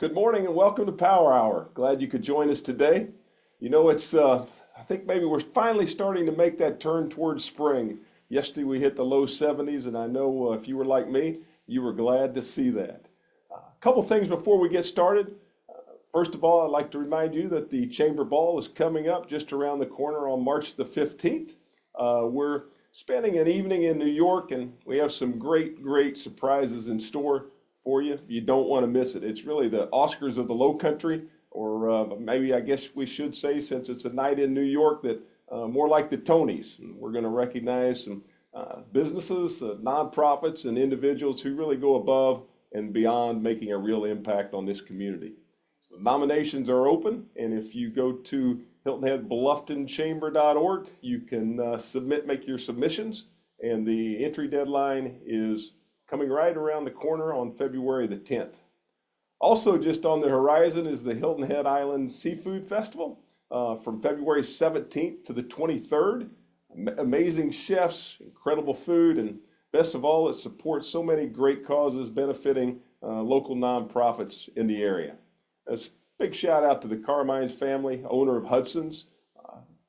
Good morning and welcome to Power Hour. Glad you could join us today. I think maybe we're finally starting to make that turn towards spring. Yesterday we hit the low 70s, and I know if you were like me, you were glad to see that. A couple things before we get started. First of all, I'd like to remind you that the Chamber Ball is coming up just around the corner on March the 15th. We're spending an evening in New York, and we have some great surprises in store for you. You don't want to miss it. It's really the Oscars of the Low Country, or maybe I guess we should say, since it's a night in New York, that more like the Tonys. And we're going to recognize some businesses, nonprofits, and individuals who really go above and beyond making a real impact on this community. So nominations are open, and if you go to hiltonheadblufftonchamber.org, you can make your submissions, and the entry deadline is coming right around the corner on February the 10th. Also, just on the horizon is the Hilton Head Island Seafood Festival from February 17th to the 23rd. Amazing chefs, incredible food, and best of all, it supports so many great causes benefiting local nonprofits in the area. A big shout out to the Carmines family, owner of Hudson's,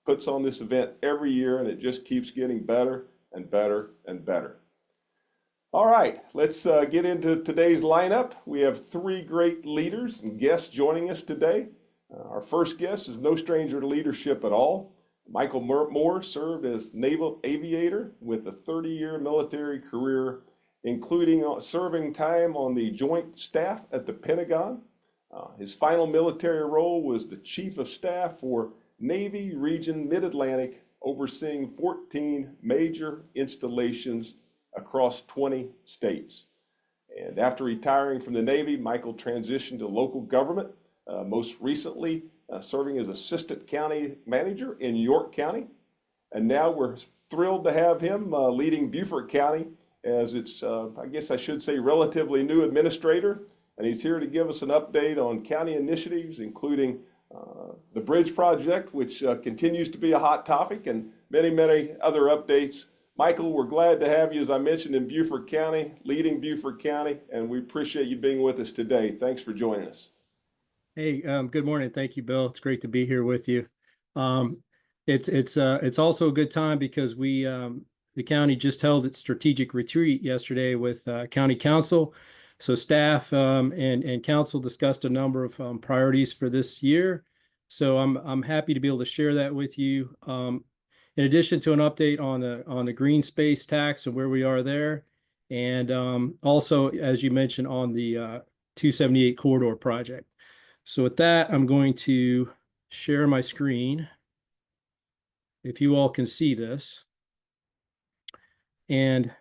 puts on this event every year, and it just keeps getting better and better and better. All right, let's get into today's lineup. We have three great leaders and guests joining us today. Our first guest is no stranger to leadership at all. Michael Moore served as naval aviator with a 30-year military career, including serving time on the Joint Staff at the Pentagon. His final military role was the Chief of Staff for Navy Region Mid-Atlantic, overseeing 14 major installations across 20 states. And after retiring from the Navy, Michael transitioned to local government, most recently serving as Assistant County Manager in York County. And now we're thrilled to have him leading Beaufort County as its, I guess I should say, relatively new administrator. And he's here to give us an update on county initiatives, including the bridge project, which continues to be a hot topic, and many other updates. Michael, we're glad to have you, as I mentioned, in Beaufort County, leading Beaufort County, and we appreciate you being with us today. Thanks for joining us. Hey, good morning. Thank you, Bill. It's great to be here with you. It's also a good time because the county just held its strategic retreat yesterday with county council. So staff and council discussed a number of priorities for this year. So I'm happy to be able to share that with you. In addition to an update on the green space tax and where we are there, and also, as you mentioned, on the 278 corridor project. So with that, I'm going to share my screen, if you all can see this. And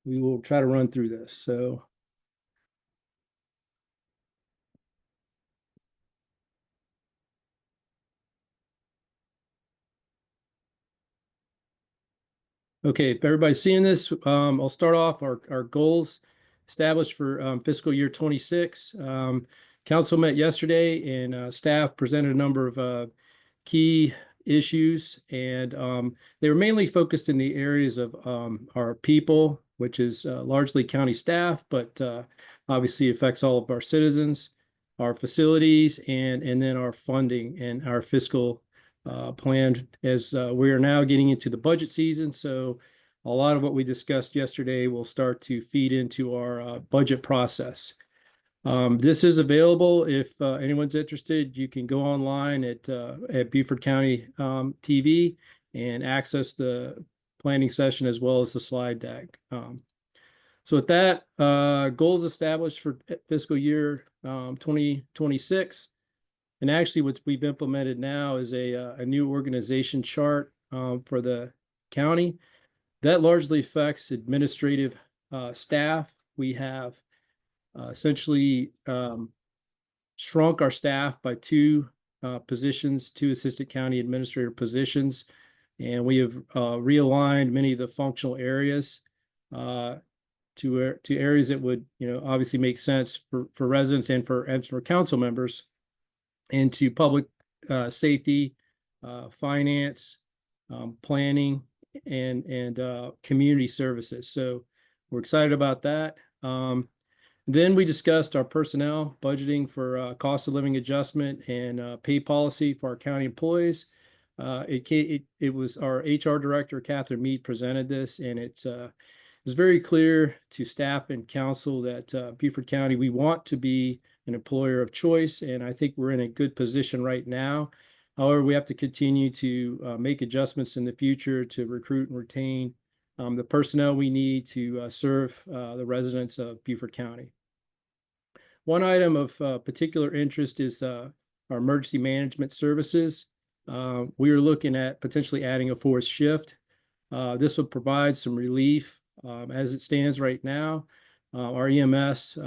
we will try to run through this. So okay, if everybody's seeing this, I'll start off our goals established for fiscal year 26. Council met yesterday, and staff presented a number of key issues, and they were mainly focused in the areas of our people, which is largely county staff, but obviously affects all of our citizens, our facilities, and then our funding and our fiscal planned as we are now getting into the budget season. So a lot of what we discussed yesterday will start to feed into our budget process. This is available if anyone's interested. You can go online at Beaufort County TV and access the planning session as well as the slide deck. So with that, goals established for fiscal year 2026. And actually, what we've implemented now is a new organization chart for the county that largely affects administrative staff. We have essentially shrunk our staff by two positions, two assistant county administrator positions, and we have realigned many of the functional areas to areas that would, obviously make sense for residents and for council members, into public safety, finance, planning, and community services. So we're excited about that. Then we discussed our personnel budgeting for cost of living adjustment and pay policy for our county employees. It was our HR director, Catherine Mead, presented this, and it was very clear to staff and council that Beaufort County, we want to be an employer of choice, and I think we're in a good position right now. However, we have to continue to make adjustments in the future to recruit and retain the personnel we need to serve the residents of Beaufort County. One item of particular interest is our emergency management services. We are looking at potentially adding a fourth shift. This will provide some relief as it stands right now. Our EMS,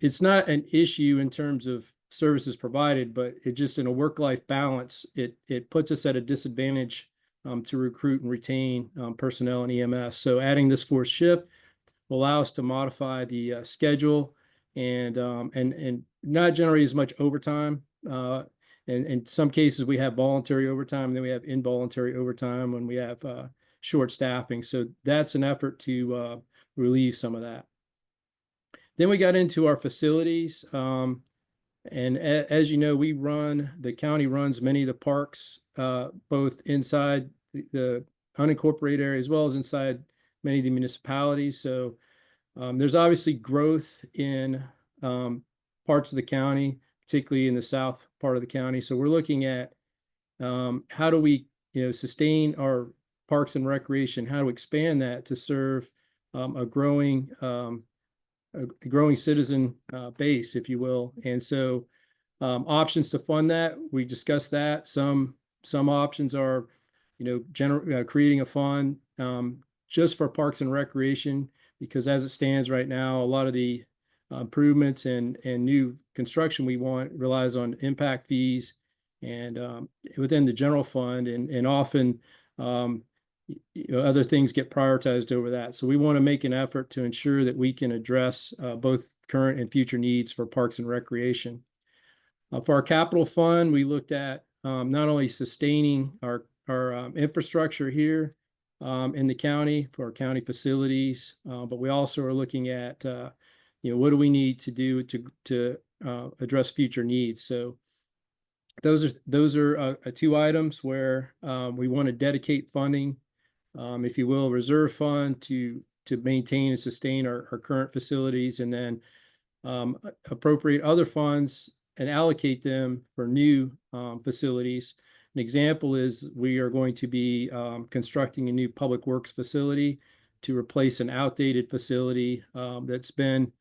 it's not an issue in terms of services provided, but it just in a work-life balance, it puts us at a disadvantage to recruit and retain personnel in EMS. So adding this fourth shift will allow us to modify the schedule and not generate as much overtime. And in some cases, we have voluntary overtime, and then we have involuntary overtime when we have short staffing. So that's an effort to relieve some of that. Then we got into our facilities. And as you know, the county runs many of the parks, both inside the unincorporated area as well as inside many of the municipalities. So there's obviously growth in parts of the county, particularly in the south part of the county. So we're looking at how do we sustain our parks and recreation, how to expand that to serve a growing citizen base, if you will. And so options to fund that, we discussed that. Some options are, creating a fund just for parks and recreation, because as it stands right now, a lot of the improvements and new construction we want relies on impact fees and within the general fund, and often other things get prioritized over that. So we want to make an effort to ensure that we can address both current and future needs for parks and recreation. For our capital fund, we looked at not only sustaining our infrastructure here in the county for our county facilities, but we also are looking at what do we need to do to address future needs. So those are two items where we want to dedicate funding, if you will, reserve fund to maintain and sustain our current facilities, and then appropriate other funds and allocate them for new facilities. An example is we are going to be constructing a new public works facility to replace an outdated facility that's been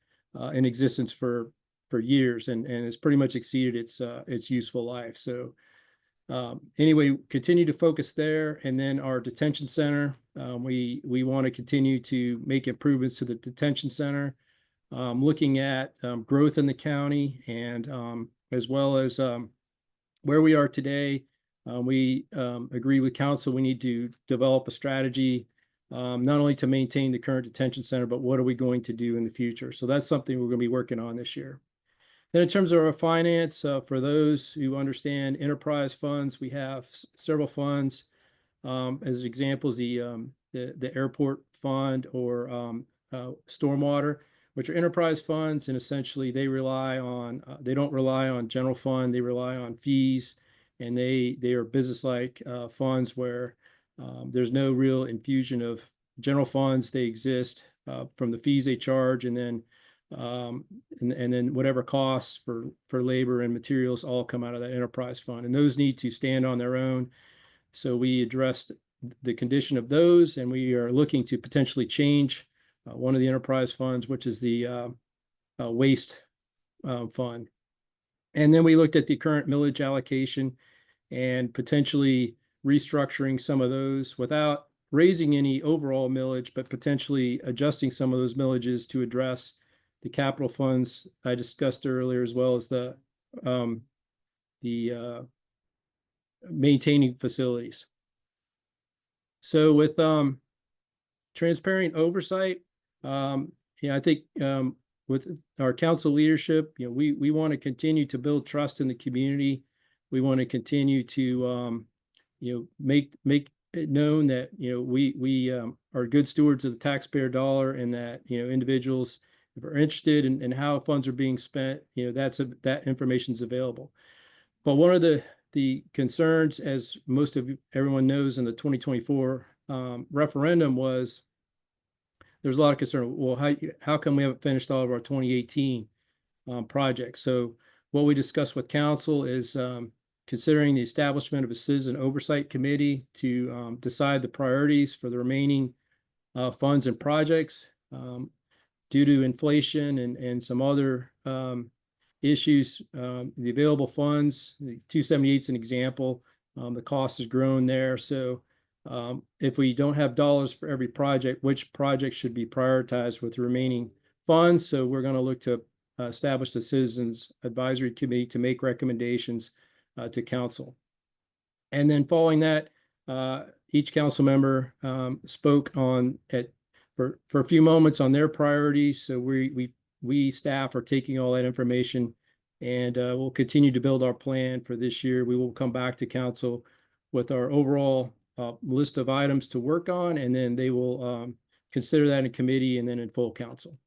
in existence for years and has pretty much exceeded its useful life. So anyway, continue to focus there. And then our detention center, we want to continue to make improvements to the detention center, looking at growth in the county, and as well as where we are today. We agree with council, we need to develop a strategy not only to maintain the current detention center, but what are we going to do in the future? So that's something we're going to be working on this year. Then in terms of our finance, for those who understand enterprise funds, we have several funds. As examples, the airport fund or stormwater, which are enterprise funds, and essentially they don't rely on general fund, they rely on fees, and they are business-like funds where there's no real infusion of general funds. They exist from the fees they charge, and then whatever costs for labor and materials all come out of that enterprise fund, and those need to stand on their own. So we addressed the condition of those, and we are looking to potentially change one of the enterprise funds, which is the waste fund. And then we looked at the current millage allocation and potentially restructuring some of those without raising any overall millage, but potentially adjusting some of those millages to address the capital funds I discussed earlier, as well as the maintaining facilities. So with transparent oversight, I think with our council leadership, we want to continue to build trust in the community. We want to continue to make it known that, we are good stewards of the taxpayer dollar, and that, individuals, if are interested in how funds are being spent, that information is available. But one of the concerns, as everyone knows, in the 2024 referendum was there's a lot of concern. Well, how come we haven't finished all of our 2018 projects? So what we discussed with council is considering the establishment of a citizen oversight committee to decide the priorities for the remaining funds and projects. Due to inflation and some other issues, the available funds, the 278 is an example. The cost has grown there. So if we don't have dollars for every project, which project should be prioritized with the remaining funds? So we're going to look to establish the Citizens Advisory Committee to make recommendations to council. And then following that, each council member spoke for a few moments on their priorities. So we staff are taking all that information, and we'll continue to build our plan for this year. We will come back to council with our overall list of items to work on, and then they will consider that in committee and then in full council.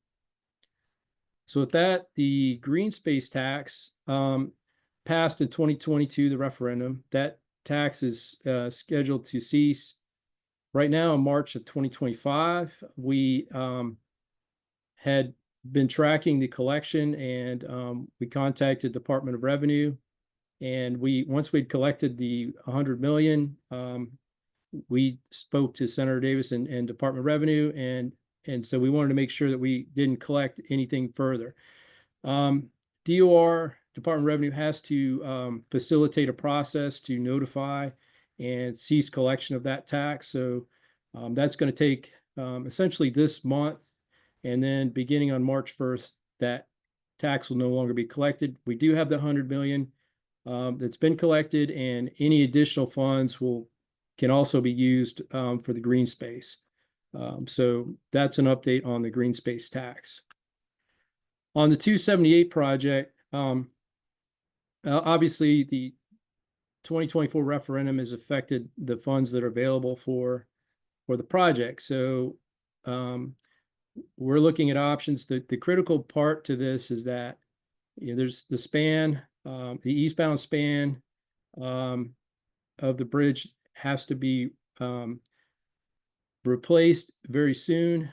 So with that, the green space tax passed in 2022, the referendum. That tax is scheduled to cease right now in March of 2025. We had been tracking the collection, and we contacted Department of Revenue, and once we'd collected the 100 million, we spoke to Senator Davis and Department of Revenue, and so we wanted to make sure that we didn't collect anything further. DOR, Department of Revenue, has to facilitate a process to notify and cease collection of that tax. So that's going to take essentially this month, and then beginning on March 1st, that tax will no longer be collected. We do have the 100 million that's been collected, and any additional funds can also be used for the green space. So that's an update on the green space tax. On the 278 project, obviously the 2024 referendum has affected the funds that are available for the project. So we're looking at options. The critical part to this is that there's the span, the eastbound span of the bridge has to be replaced very soon.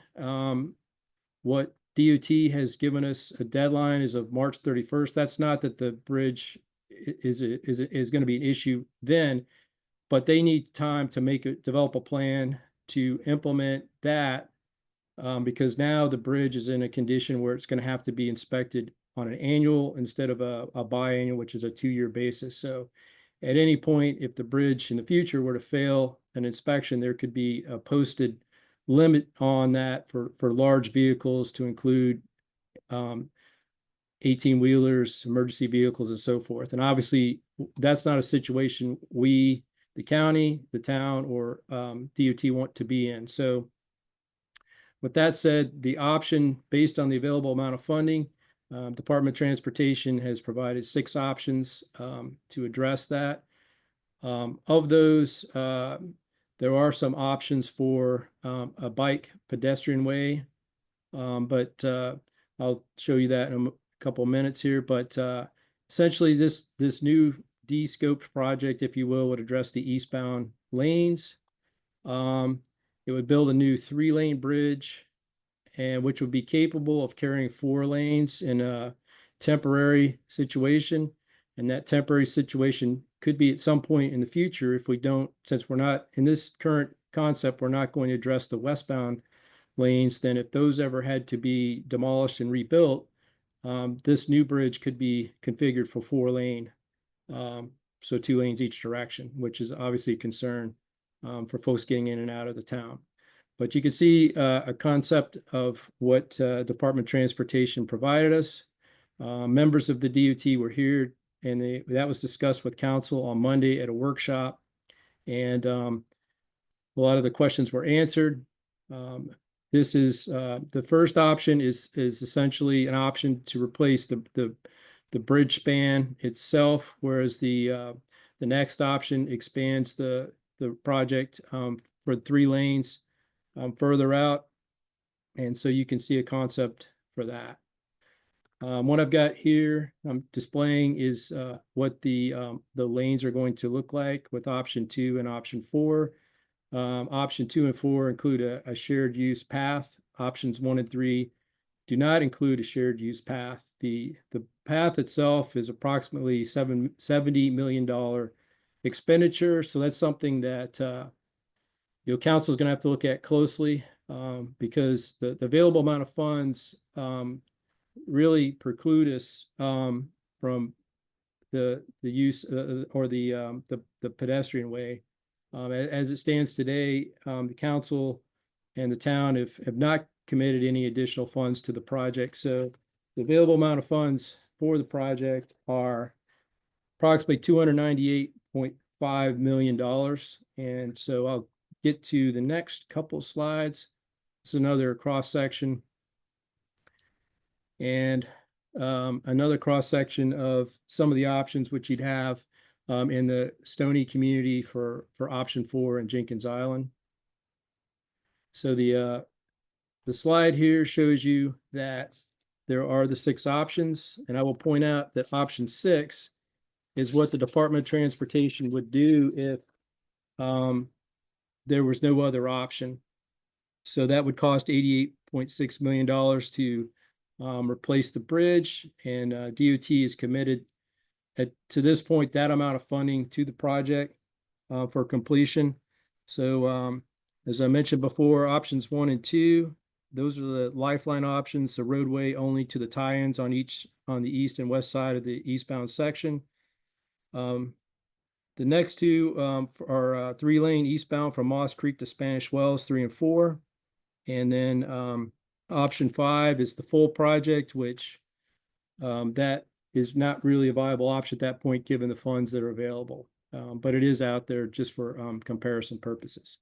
What DOT has given us a deadline is of March 31st. That's not that the bridge is going to be an issue then, but they need time to develop a plan to implement that, because now the bridge is in a condition where it's going to have to be inspected on an annual instead of a biannual, which is a 2-year basis. So at any point, if the bridge in the future were to fail an inspection, there could be a posted limit on that for large vehicles, to include 18-wheelers, emergency vehicles, and so forth. And obviously, that's not a situation we, the county, the town, or DOT want to be in. So with that said, the option based on the available amount of funding, Department of Transportation has provided 6 options to address that. Of those, there are some options for a bike pedestrian way, but I'll show you that in a couple of minutes here. But essentially, this new de-scoped project, if you will, would address the eastbound lanes. It would build a new 3-lane bridge, and which would be capable of carrying 4 lanes in a temporary situation. And that temporary situation could be at some point in the future if we don't, since we're not in this current concept, we're not going to address the westbound lanes. Then if those ever had to be demolished and rebuilt, this new bridge could be configured for 4-lane, so 2 lanes each direction, which is obviously a concern for folks getting in and out of the town. But you can see a concept of what Department of Transportation provided us. Members of the DOT were here, and that was discussed with council on Monday at a workshop, and a lot of the questions were answered. This is the first option is essentially an option to replace the bridge span itself, whereas the next option expands the the project for 3 lanes further out. And so you can see a concept for that. What I've got here I'm displaying is what the lanes are going to look like with option 2 and option 4. Option 2 and 4 include a shared use path. Options 1 and 3 do not include a shared use path. The path itself is approximately $70 million expenditure. So that's something that council is going to have to look at closely because the available amount of funds really preclude us from the use or the pedestrian way. As it stands today, the council and the town have not committed any additional funds to the project. So the available amount of funds for the project are approximately $298.5 million. And so I'll get to the next couple slides. This is another cross section. And another cross section of some of the options which you'd have in the Stony community for option 4 in Jenkins Island. So the slide here shows you that there are the 6 options, and I will point out that option 6 is what the Department of Transportation would do if there was no other option. So that would cost $88.6 million to replace the bridge, and DOT is committed to this point that amount of funding to the project for completion. So as I mentioned before, options 1 and 2, those are the lifeline options, the roadway only to the tie-ins on the east and west side of the eastbound section. The next 2 are 3-lane eastbound from Moss Creek to Spanish Wells, 3 and 4. And then option 5 is the full project, which that is not really a viable option at that point, given the funds that are available. But it is out there just for comparison purposes.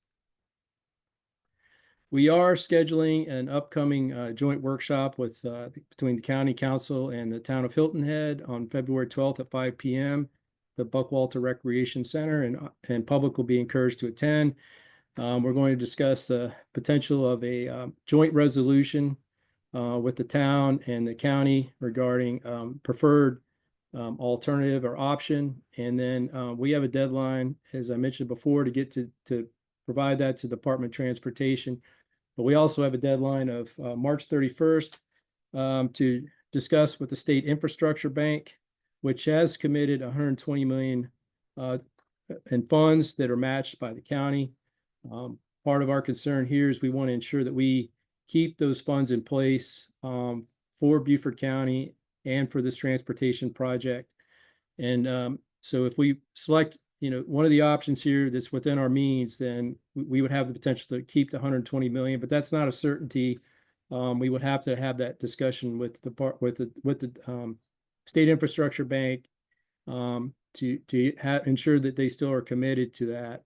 We are scheduling an upcoming joint workshop with between the County Council and the Town of Hilton Head on February 12th at 5 p.m. the Buckwalter Recreation Center, and public will be encouraged to attend. We're going to discuss the potential of a joint resolution with the town and the county regarding preferred alternative or option. And then we have a deadline, as I mentioned before, to get to provide that to Department of Transportation. But we also have a deadline of March 31st to discuss with the State Infrastructure Bank, which has committed $120 million in funds that are matched by the county. Part of our concern here is we want to ensure that we keep those funds in place for Beaufort County and for this transportation project. And so if we select one of the options here that's within our means, then we would have the potential to keep the $120 million, but that's not a certainty. We would have to have that discussion with the State Infrastructure Bank to ensure that they still are committed to that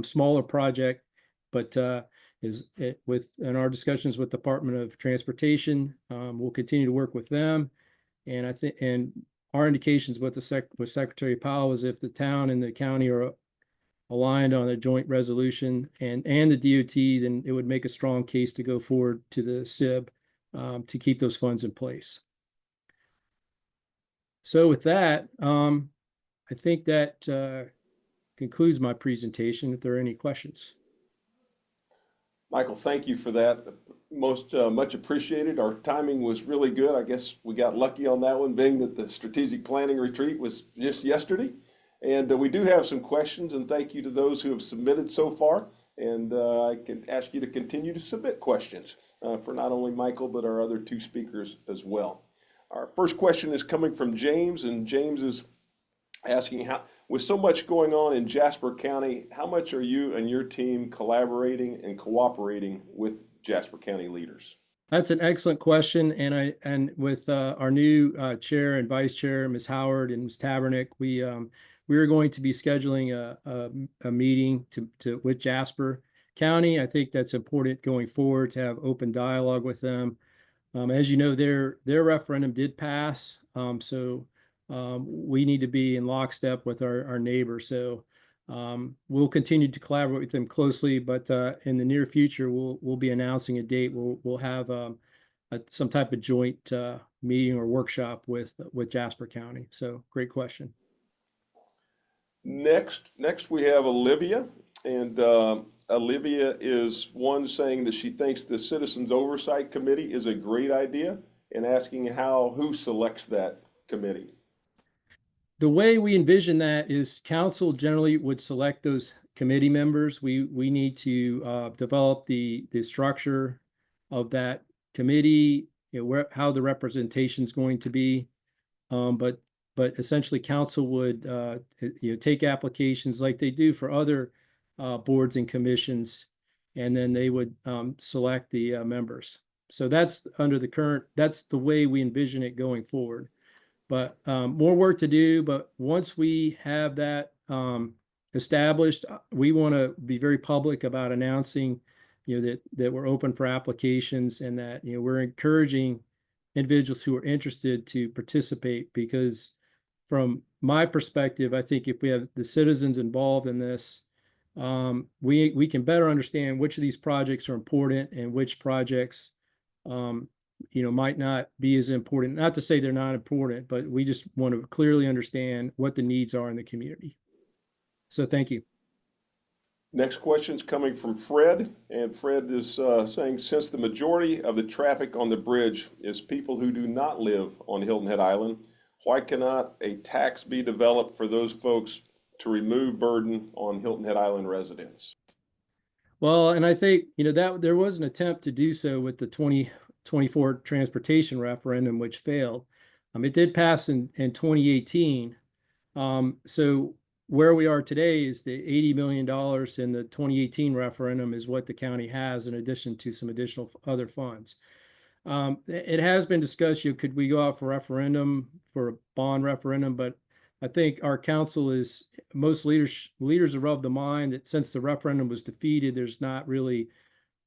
smaller project. But in our discussions with Department of Transportation, we'll continue to work with them, and I think our indications with Secretary Powell is if the town and the county are aligned on a joint resolution and the DOT, then it would make a strong case to go forward to the SIB to keep those funds in place. So with that, I think that concludes my presentation. If there are any questions. Michael, thank you for that. Much appreciated. Our timing was really good. I guess we got lucky on that one, being that the strategic planning retreat was just yesterday. And we do have some questions, and thank you to those who have submitted so far. And I can ask you to continue to submit questions for not only Michael, but our other 2 speakers as well. Our first question is coming from James, and James is asking, with so much going on in Jasper County, how much are you and your team collaborating and cooperating with Jasper County leaders? That's an excellent question, and with our new chair and vice chair, Ms. Howard and Ms. Tabernick, we are going to be scheduling a meeting with Jasper County. I think that's important going forward to have open dialogue with them. As you know, their referendum did pass, so we need to be in lockstep with our neighbors. So We'll continue to collaborate with them closely, but in the near future, we'll be announcing a date. We'll have some type of joint meeting or workshop with Jasper County. So great question. Next we have Olivia, and Olivia is one saying that she thinks the Citizens Oversight Committee is a great idea, and asking who selects that committee. The way we envision that is council generally would select those committee members. We need to develop the structure of that committee, how the representation is going to be. But essentially council would take applications like they do for other boards and commissions, and then they would select the members. So that's the way we envision it going forward. But more work to do. But once we have that established, we want to be very public about announcing, that we're open for applications, and that we're encouraging individuals who are interested to participate. Because from my perspective, I think if we have the citizens involved in this, we can better understand which of these projects are important and which projects might not be as important. Not to say they're not important, but we just want to clearly understand what the needs are in the community. So thank you. Next question is coming from Fred, and Fred is saying, since the majority of the traffic on the bridge is people who do not live on Hilton Head Island, why cannot a tax be developed for those folks to remove burden on Hilton Head Island residents? Well, and I think, that there was an attempt to do so with the 2024 transportation referendum, which failed. It did pass in 2018. So where we are today is the $80 million in the 2018 referendum is what the county has, in addition to some additional other funds. It has been discussed, could we go out for referendum, for a bond referendum? But I think our council most leaders are of the mind that since the referendum was defeated, there's not really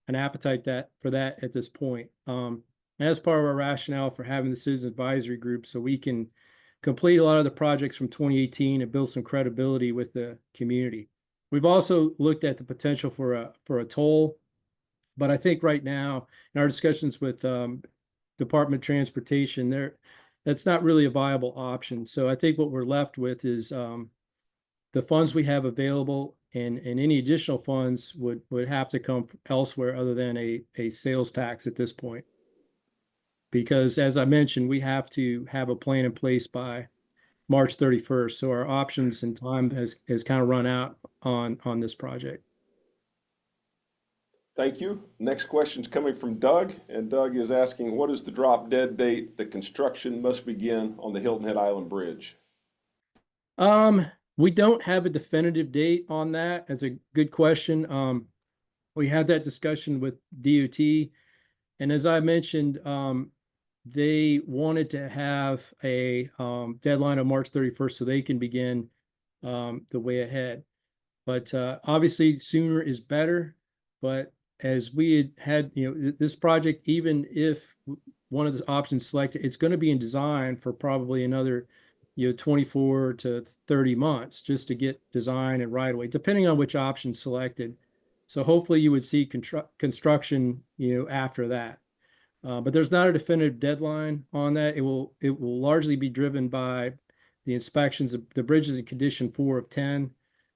an appetite for that at this point. As part of our rationale for having the Citizen Advisory Group, so we can complete a lot of the projects from 2018 and build some credibility with the community. We've also looked at the potential for a toll, but I think right now in our discussions with Department of Transportation, that's not really a viable option. So I think what we're left with is the funds we have available, and any additional funds would have to come elsewhere other than a sales tax at this point. Because as I mentioned, we have to have a plan in place by March 31st. So our options and time has kind of run out on this project. Thank you. Next question is coming from Doug, and Doug is asking, what is the drop dead date that construction must begin on the Hilton Head Island Bridge? We don't have a definitive date on that. That's a good question. We had that discussion with DOT, and as I mentioned, they wanted to have a deadline of March 31st so they can begin the way ahead. But obviously sooner is better. But as we had this project, even if one of the options selected, it's going to be in design for probably another 24 to 30 months just to get design and right away, depending on which option selected. So hopefully you would see construction after that. But there's not a definitive deadline on that. It will largely be driven by the inspections. The bridge is in condition 4 of 10.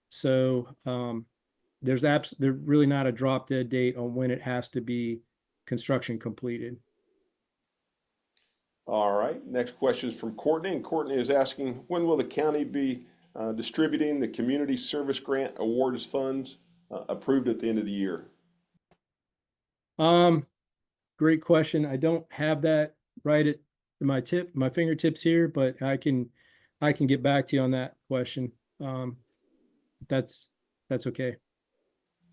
So there's really not a drop dead date on when it has to be construction completed. All right. Next question is from Courtney, and Courtney is asking, when will the county be distributing the Community Service Grant Awards funds approved at the end of the year? Great question. I don't have that right at my fingertips here, but I can get back to you on that question. That's okay.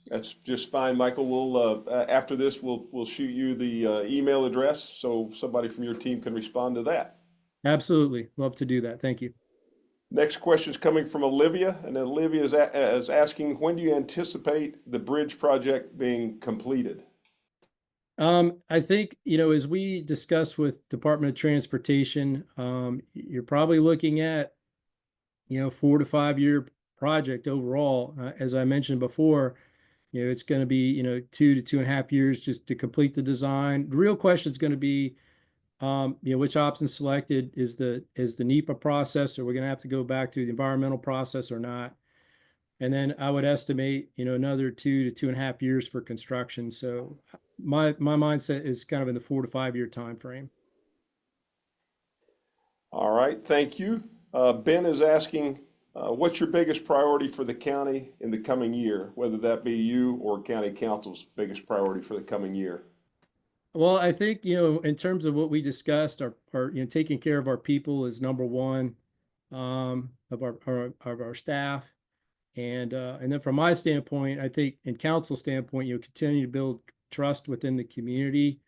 That's just fine, Michael. We'll after this, we'll shoot you the email address so somebody from your team can respond to that. Absolutely, love to do that. Thank you. Next question is coming from Olivia, and Olivia is asking, when do you anticipate the bridge project being completed? I think, as we discussed with Department of Transportation, you're probably looking at, 4 to 5 year project overall. As I mentioned before, it's going to be, 2 to 2.5 years just to complete the design. The real question is going to be, which option selected is the NEPA process, or we're going to have to go back to the environmental process or not. And then I would estimate, another 2 to 2.5 years for construction. So my mindset is kind of in the 4 to 5 year time frame. All right, thank you. Ben is asking, what's your biggest priority for the county in the coming year, whether that be you or county council's biggest priority for the coming year? Well, I think, in terms of what we discussed, our taking care of our people is number one, of our staff. And then from my standpoint, I think in council standpoint, continue to build trust within the community,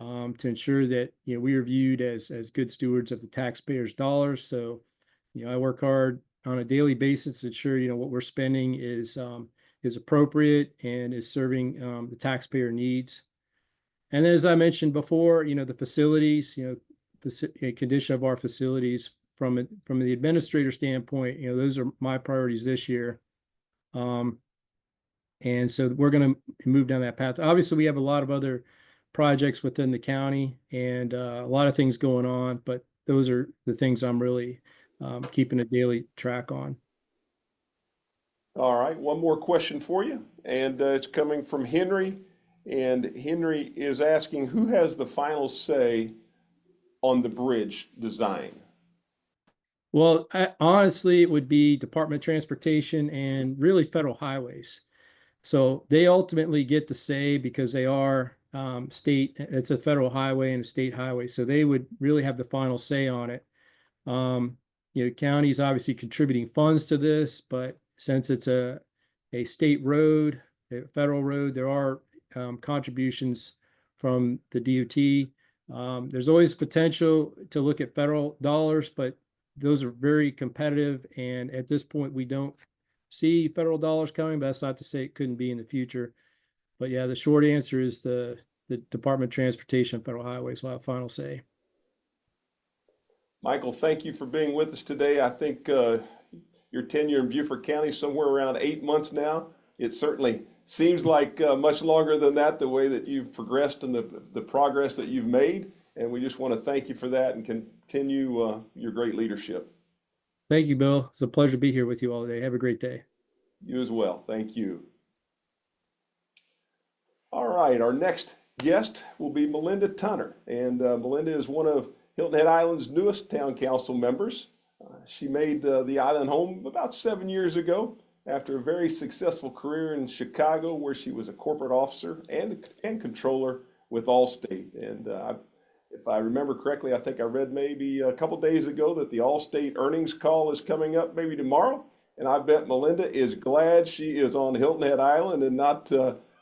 to ensure that, we are viewed as good stewards of the taxpayers' dollars. So, I work hard on a daily basis to ensure, what we're spending is appropriate and is serving the taxpayer needs. And then, as I mentioned before, the facilities, the condition of our facilities from the administrator standpoint, those are my priorities this year. And so we're going to move down that path. Obviously, we have a lot of other projects within the county and a lot of things going on, but those are the things I'm really keeping a daily track on. All right, one more question for you, and it's coming from Henry. And Henry is asking, who has the final say on the bridge design? Well, honestly, it would be Department of Transportation and really federal highways. So they ultimately get the say because they are state, it's a federal highway and a state highway. So they would really have the final say on it. Counties obviously contributing funds to this, but since it's a state road, a federal road, there are contributions from the DOT. There's always potential to look at federal dollars, but those are very competitive. And at this point, we don't see federal dollars coming, but that's not to say it couldn't be in the future. But yeah, the short answer is the Department of Transportation and Federal Highways will have final say. Michael, thank you for being with us today. I think your tenure in Beaufort County is somewhere around 8 months now. It certainly seems like much longer than that, the way that you've progressed and the progress that you've made. And we just want to thank you for that and continue your great leadership. Thank you, Bill. It's a pleasure to be here with you all today. Have a great day. You as well. Thank you. All right, our next guest will be Melinda Tunner. And Melinda is one of Hilton Head Island's newest town council members. She made the island home about 7 years ago after a very successful career in Chicago, where she was a corporate officer and controller with Allstate. And if I remember correctly, I think I read maybe a couple days ago that the Allstate earnings call is coming up maybe tomorrow. And I bet Melinda is glad she is on Hilton Head Island and not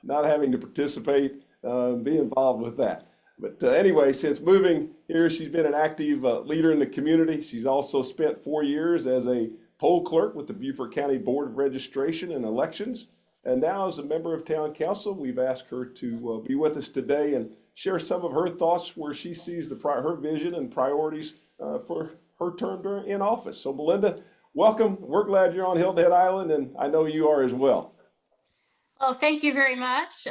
having to participate, be involved with that. But anyway, since moving here, she's been an active leader in the community. She's also spent 4 years as a poll clerk with the Beaufort County Board of Registration and Elections. And now, as a member of Town Council, we've asked her to be with us today and share some of her thoughts where she sees her vision and priorities for her term in office. So, Melinda, welcome. We're glad you're on Hilton Head Island, and I know you are as well. Well, thank you very much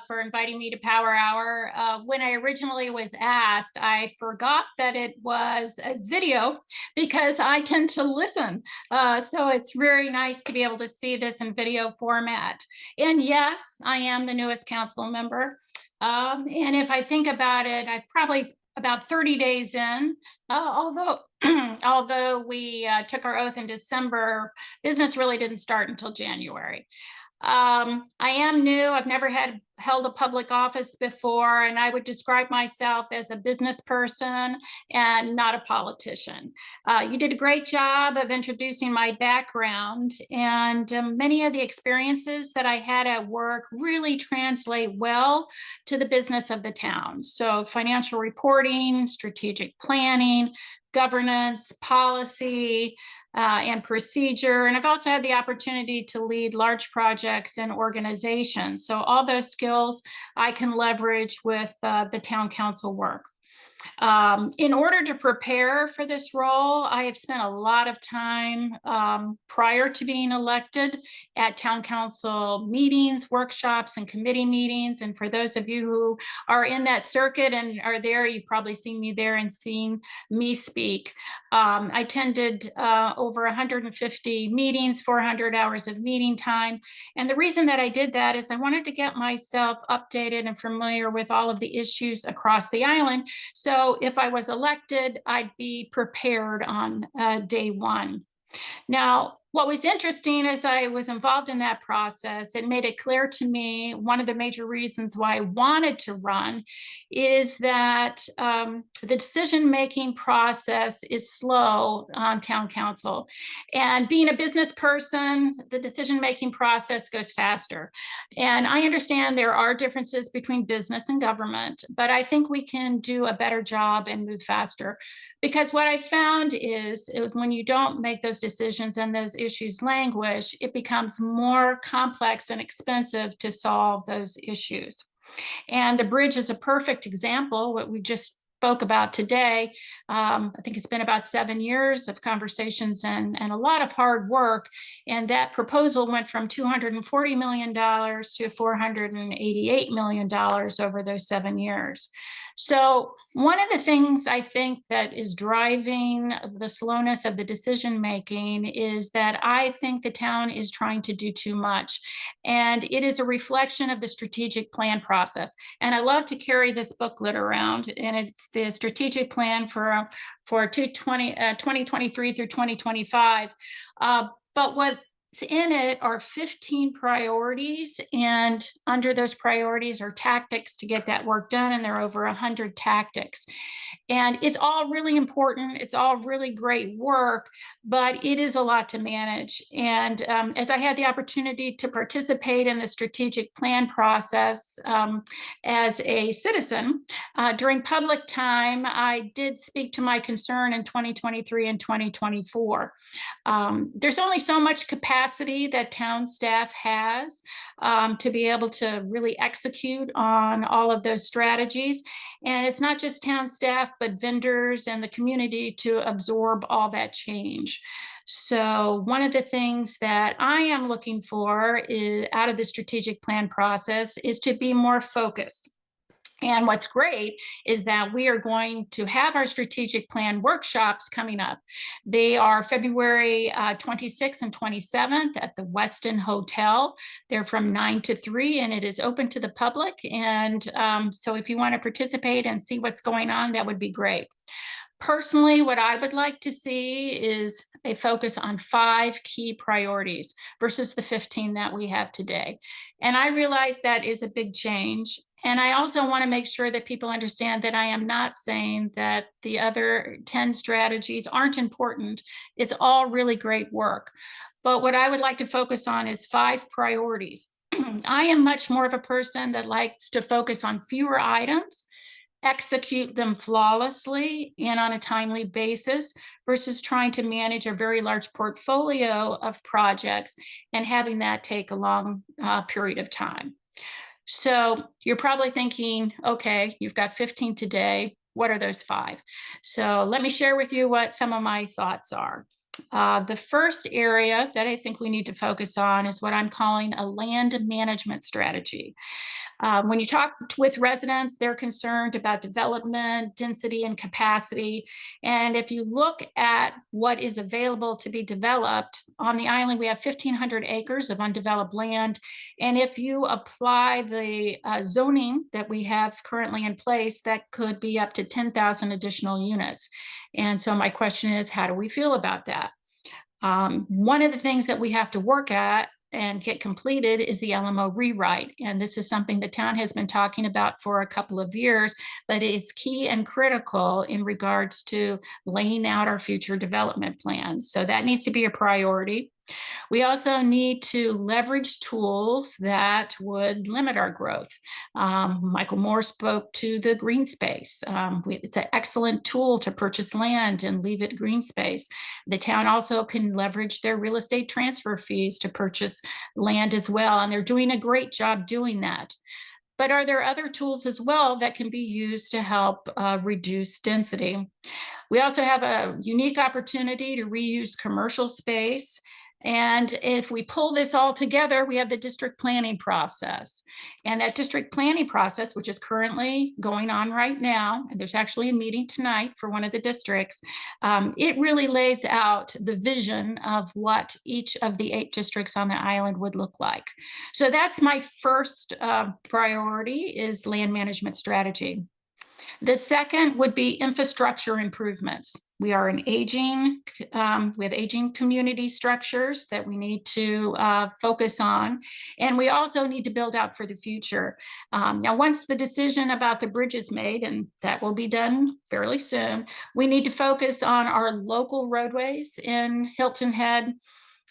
for inviting me to Power Hour. When I originally was asked, I forgot that it was a video because I tend to listen. So it's very nice to be able to see this in video format. And yes, I am the newest council member. And if I think about it, I've probably about 30 days in, although although we took our oath in December, business really didn't start until January. I am new. I've never held a public office before, and I would describe myself as a business person and not a politician. You did a great job of introducing my background, and many of the experiences that I had at work really translate well to the business of the town. So financial reporting, strategic planning, governance, policy, and procedure. And I've also had the opportunity to lead large projects and organizations. So all those skills I can leverage with the town council work. In order to prepare for this role, I have spent a lot of time prior to being elected at town council meetings, workshops, and committee meetings. And for those of you who are in that circuit and are there, you've probably seen me there and seen me speak. I attended over 150 meetings, 400 hours of meeting time. And the reason that I did that is I wanted to get myself updated and familiar with all of the issues across the island. So if I was elected, I'd be prepared on day one. Now, what was interesting as I was involved in that process, it made it clear to me one of the major reasons why I wanted to run is that the decision-making process is slow on town council. And being a business person, the decision-making process goes faster. And I understand there are differences between business and government, but I think we can do a better job and move faster. Because what I found is when you don't make those decisions and those issues languish, it becomes more complex and expensive to solve those issues. And the bridge is a perfect example, what we just spoke about today. I think it's been about 7 years of conversations and a lot of hard work. And that proposal went from $240 million to $488 million over those 7 years. So one of the things I think that is driving the slowness of the decision making is that I think the town is trying to do too much. And it is a reflection of the strategic plan process. And I love to carry this booklet around, and it's the strategic plan for 2023 through 2025. But what's in it are 15 priorities, and under those priorities are tactics to get that work done, and there are over 100 tactics. And it's all really important. It's all really great work, but it is a lot to manage. And as I had the opportunity to participate in the strategic plan process as a citizen, during public time, I did speak to my concern in 2023 and 2024. There's only so much capacity that town staff has to be able to really execute on all of those strategies. And it's not just town staff, but vendors and the community to absorb all that change. So one of the things that I am looking for out of the strategic plan process is to be more focused. And what's great is that we are going to have our strategic plan workshops coming up. They are February 26th and 27th at the Westin Hotel. They're from 9 to 3, and it is open to the public. And so if you want to participate and see what's going on, that would be great. Personally, what I would like to see is a focus on 5 key priorities versus the 15 that we have today. And I realize that is a big change. And I also want to make sure that people understand that I am not saying that the other 10 strategies aren't important. It's all really great work. But what I would like to focus on is 5 priorities. I am much more of a person that likes to focus on fewer items, execute them flawlessly and on a timely basis versus trying to manage a very large portfolio of projects and having that take a long period of time. So you're probably thinking, okay, you've got 15 today. What are those 5? So let me share with you what some of my thoughts are. The first area that I think we need to focus on is what I'm calling a land management strategy. When you talk with residents, they're concerned about development, density, and capacity. And if you look at what is available to be developed, on the island, we have 1,500 acres of undeveloped land. And if you apply the zoning that we have currently in place, that could be up to 10,000 additional units. And so my question is, how do we feel about that? One of the things that we have to work at and get completed is the LMO rewrite. And this is something the town has been talking about for a couple of years, but it is key and critical in regards to laying out our future development plans. So that needs to be a priority. We also need to leverage tools that would limit our growth. Michael Moore spoke to the green space. It's an excellent tool to purchase land and leave it green space. The town also can leverage their real estate transfer fees to purchase land as well, and they're doing a great job doing that. But are there other tools as well that can be used to help reduce density? We also have a unique opportunity to reuse commercial space. And if we pull this all together, we have the district planning process. And that district planning process, which is currently going on right now, and there's actually a meeting tonight for one of the districts, it really lays out the vision of what each of the 8 districts on the island would look like. So that's my first priority, is land management strategy. The second would be infrastructure improvements. We are we have aging community structures that we need to focus on. And we also need to build out for the future. Now, once the decision about the bridge is made, and that will be done fairly soon, we need to focus on our local roadways in Hilton Head,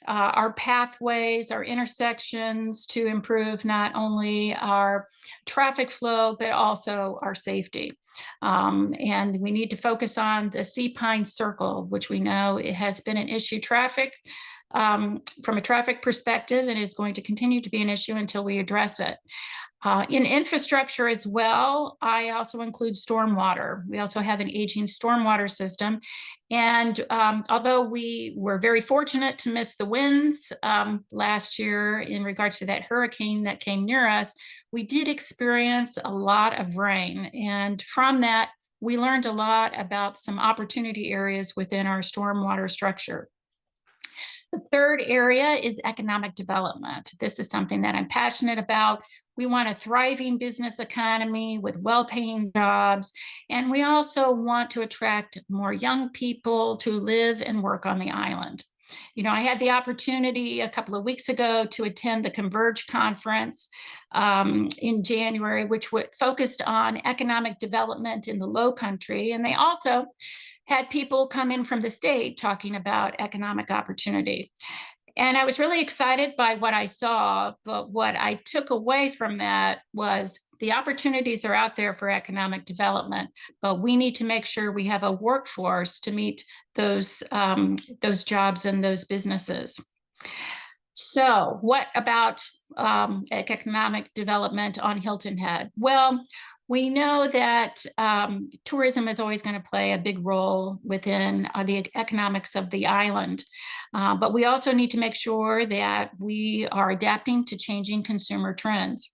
our pathways, our intersections, to improve not only our traffic flow, but also our safety. And we need to focus on the Sea Pine Circle, which we know it has been an issue from a traffic perspective, and is going to continue to be an issue until we address it. In infrastructure as well, I also include stormwater. We also have an aging stormwater system. And although we were very fortunate to miss the winds last year in regards to that hurricane that came near us, we did experience a lot of rain. And from that, we learned a lot about some opportunity areas within our stormwater structure. The third area is economic development. This is something that I'm passionate about. We want a thriving business economy with well-paying jobs, and we also want to attract more young people to live and work on the island. You know, I had the opportunity a couple of weeks ago to attend the Converge conference in January, which focused on economic development in the Low Country, and they also had people come in from the state talking about economic opportunity. And I was really excited by what I saw, but what I took away from that was the opportunities are out there for economic development, but we need to make sure we have a workforce to meet those jobs and those businesses. So what about economic development on Hilton Head? Well, we know that tourism is always going to play a big role within the economics of the island. But we also need to make sure that we are adapting to changing consumer trends.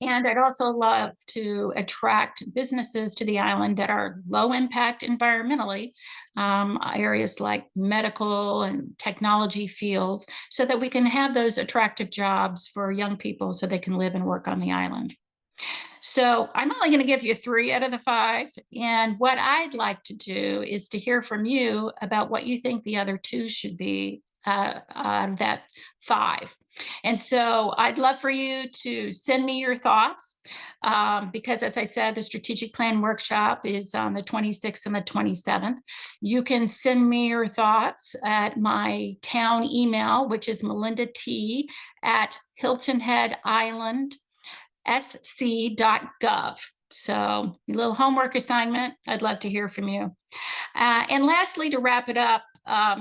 And I'd also love to attract businesses to the island that are low impact environmentally, areas like medical and technology fields, so that we can have those attractive jobs for young people so they can live and work on the island. So I'm only going to give you 3 out of the 5. And what I'd like to do is to hear from you about what you think the other 2 should be out of that 5. And so I'd love for you to send me your thoughts because, as I said, the strategic plan workshop is on the 26th and the 27th. You can send me your thoughts at my town email, which is melindat@hiltonheadislandsc.gov. So a little homework assignment. I'd love to hear from you. And lastly, to wrap it up,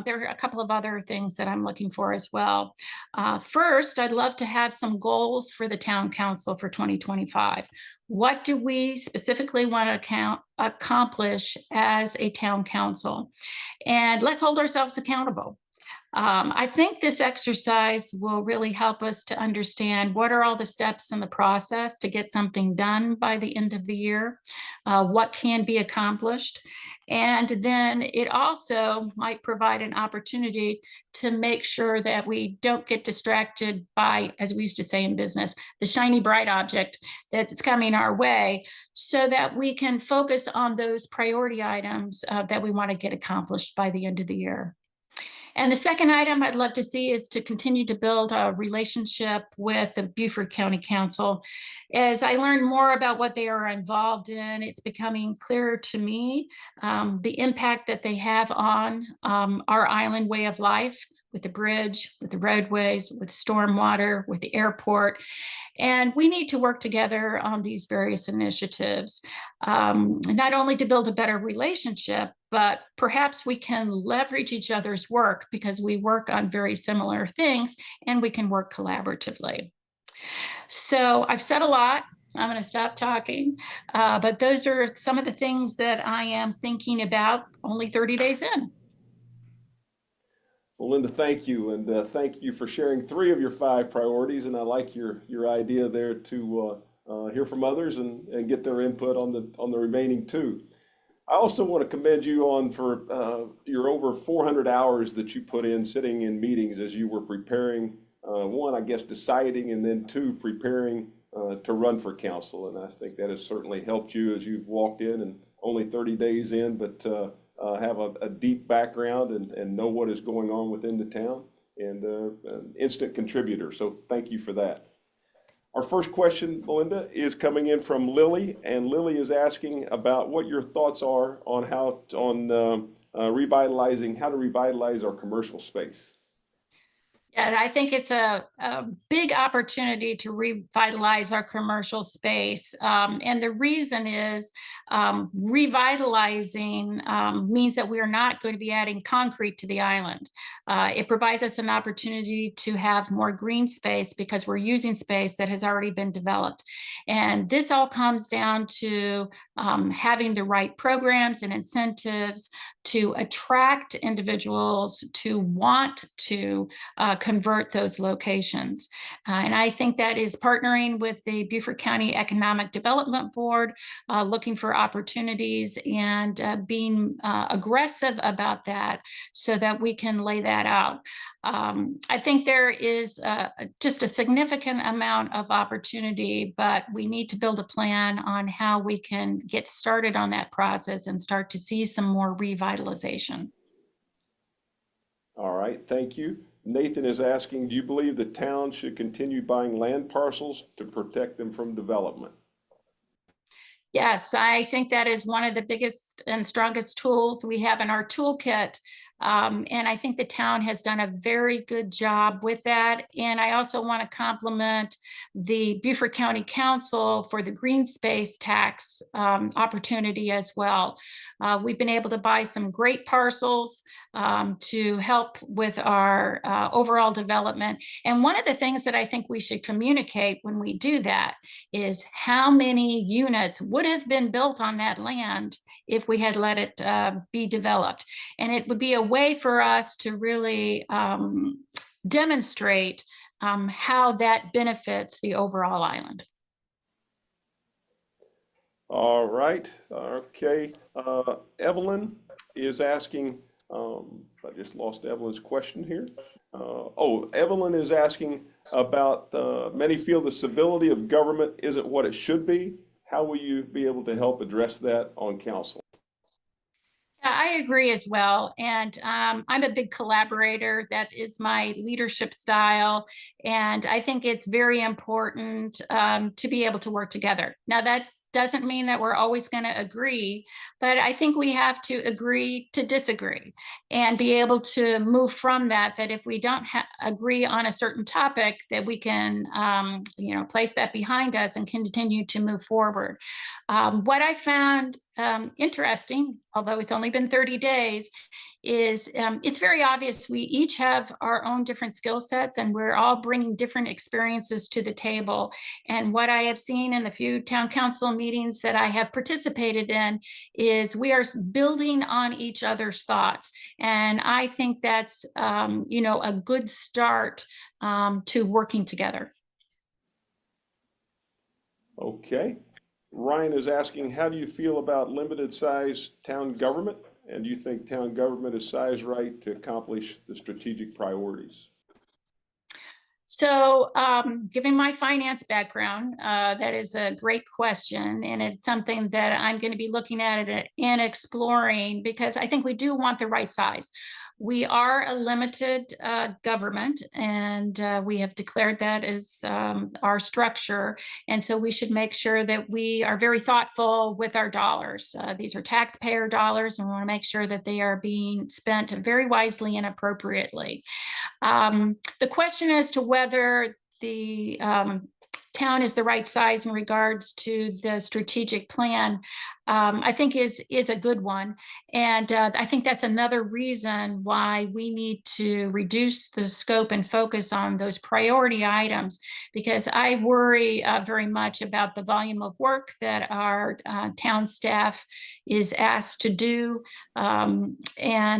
there are a couple of other things that I'm looking for as well. First, I'd love to have some goals for the town council for 2025. What do we specifically want to accomplish as a town council? And let's hold ourselves accountable. I think this exercise will really help us to understand what are all the steps in the process to get something done by the end of the year, what can be accomplished. And then it also might provide an opportunity to make sure that we don't get distracted by, as we used to say in business, the shiny bright object that's coming our way, so that we can focus on those priority items that we want to get accomplished by the end of the year. And the second item I'd love to see is to continue to build a relationship with the Beaufort County Council. As I learn more about what they are involved in, it's becoming clearer to me the impact that they have on our island way of life, with the bridge, with the roadways, with stormwater, with the airport. And we need to work together on these various initiatives, not only to build a better relationship, but perhaps we can leverage each other's work because we work on very similar things and we can work collaboratively. So I've said a lot. I'm going to stop talking. But those are some of the things that I am thinking about only 30 days in. Well, Linda, thank you, and thank you for sharing 3 of your 5 priorities. And I like your idea there to hear from others and get their input on the remaining 2. I also want to commend you on for your over 400 hours that you put in sitting in meetings as you were preparing, 1, I guess, deciding, and then 2, preparing to run for council. And I think that has certainly helped you as you've walked in and only 30 days in, but have a deep background and know what is going on within the town, and an instant contributor. So thank you for that. Our first question, Melinda, is coming in from Lily, and Lily is asking about what your thoughts are on how to revitalize our commercial space. Yeah, I think it's a big opportunity to revitalize our commercial space. And the reason is revitalizing means that we are not going to be adding concrete to the island. It provides us an opportunity to have more green space because we're using space that has already been developed. And this all comes down to having the right programs and incentives to attract individuals to want to convert those locations. And I think that is partnering with the Beaufort County Economic Development Board, looking for opportunities and being aggressive about that so that we can lay that out. I think there is just a significant amount of opportunity, but we need to build a plan on how we can get started on that process and start to see some more revitalization. All right, thank you. Nathan is asking, do you believe the town should continue buying land parcels to protect them from development? Yes, I think that is one of the biggest and strongest tools we have in our toolkit. And I think the town has done a very good job with that. And I also want to compliment the Beaufort County Council for the green space tax opportunity as well. We've been able to buy some great parcels to help with our overall development. And one of the things that I think we should communicate when we do that is how many units would have been built on that land if we had let it be developed. And it would be a way for us to really demonstrate how that benefits the overall island. All right, okay. Evelyn is asking, I just lost Evelyn's question here. Evelyn is asking about many feel the civility of government isn't what it should be. How will you be able to help address that on council? Yeah, I agree as well. And I'm a big collaborator. That is my leadership style. And I think it's very important to be able to work together. Now, that doesn't mean that we're always going to agree, but I think we have to agree to disagree and be able to move from that, that if we don't agree on a certain topic, that we can, place that behind us and continue to move forward. What I found interesting, although it's only been 30 days, is it's very obvious we each have our own different skill sets and we're all bringing different experiences to the table. And what I have seen in the few town council meetings that I have participated in is we are building on each other's thoughts. And I think that's, a good start to working together. Okay. Ryan is asking, how do you feel about limited size town government? And do you think town government is sized right to accomplish the strategic priorities? So, given my finance background, that is a great question. And it's something that I'm going to be looking at it and exploring because I think we do want the right size. We are a limited government, and we have declared that as our structure. And so we should make sure that we are very thoughtful with our dollars. These are taxpayer dollars, and we want to make sure that they are being spent very wisely and appropriately. The question as to whether the town is the right size in regards to the strategic plan, I think is a good one. And I think that's another reason why we need to reduce the scope and focus on those priority items, because I worry very much about the volume of work that our town staff is asked to do, and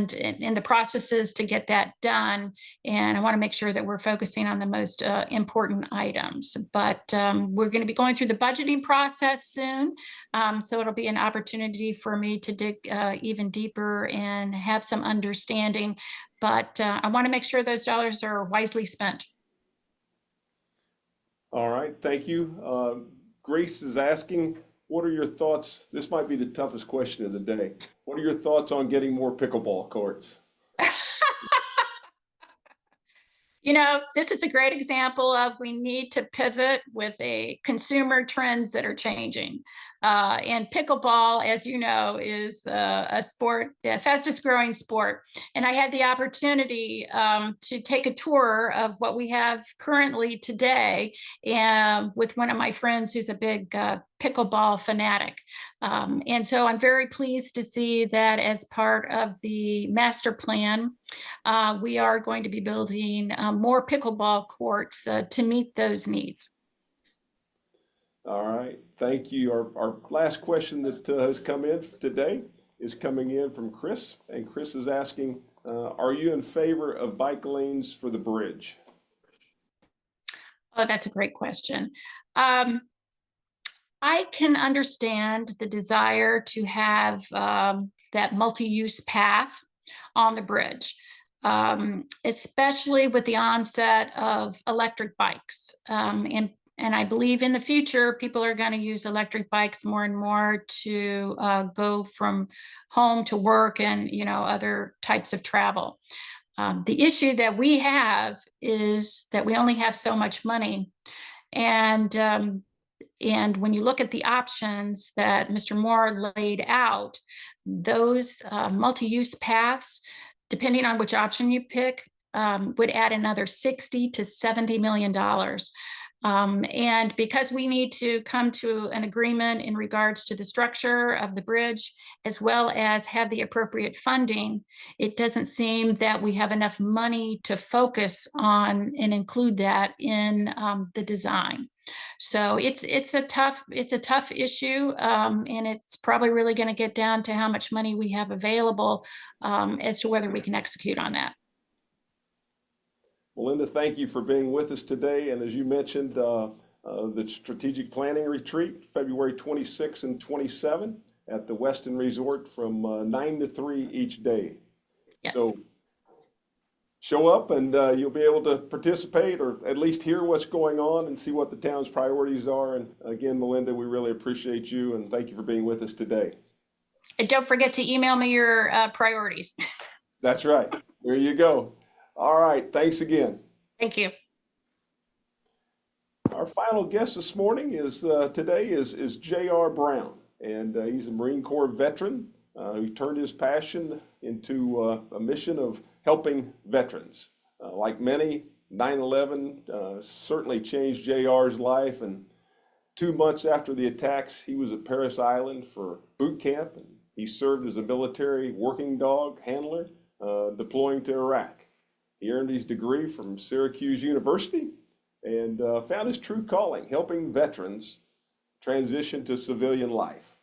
the processes to get that done. And I want to make sure that we're focusing on the most important items. But we're going to be going through the budgeting process soon. So it'll be an opportunity for me to dig even deeper and have some understanding. But I want to make sure those dollars are wisely spent. All right, thank you. Grace is asking, what are your thoughts? This might be the toughest question of the day. What are your thoughts on getting more pickleball courts? You know, this is a great example of we need to pivot with a consumer trends that are changing. And pickleball, as you know, is a sport, the fastest growing sport. And I had the opportunity to take a tour of what we have currently today, and with one of my friends who's a big pickleball fanatic. And so I'm very pleased to see that as part of the master plan, we are going to be building more pickleball courts to meet those needs. All right, thank you. Our last question that has come in today is coming in from Chris, and Chris is asking, are you in favor of bike lanes for the bridge? Oh, that's a great question. I can understand the desire to have that multi-use path on the bridge, especially with the onset of electric bikes. And I believe in the future, people are going to use electric bikes more and more to go from home to work and, you know, other types of travel. The issue that we have is that we only have so much money. And when you look at the options that Mr. Moore laid out, those multi-use paths, depending on which option you pick, would add another $60 to $70 million. And because we need to come to an agreement in regards to the structure of the bridge, as well as have the appropriate funding, it doesn't seem that we have enough money to focus on and include that in the design. So it's a tough issue, and it's probably really going to get down to how much money we have available as to whether we can execute on that. Well, Linda, thank you for being with us today. And as you mentioned, the strategic planning retreat, February 26 and 27 at the Westin Resort from 9 to 3 each day. Yes. So show up and you'll be able to participate or at least hear what's going on and see what the town's priorities are. And again, Melinda, we really appreciate you and thank you for being with us today. And don't forget to email me your priorities. That's right. There you go. All right. Thanks again. Thank you. Our final guest this morning is today is J.R. Brown, and he's a Marine Corps veteran who turned his passion into a mission of helping veterans. Like many, 9/11 certainly changed J.R.'s life, and 2 months after the attacks, he was at Parris Island for boot camp, and he served as a military working dog handler deploying to Iraq. He earned his degree from Syracuse University and found his true calling, helping veterans transition to civilian life.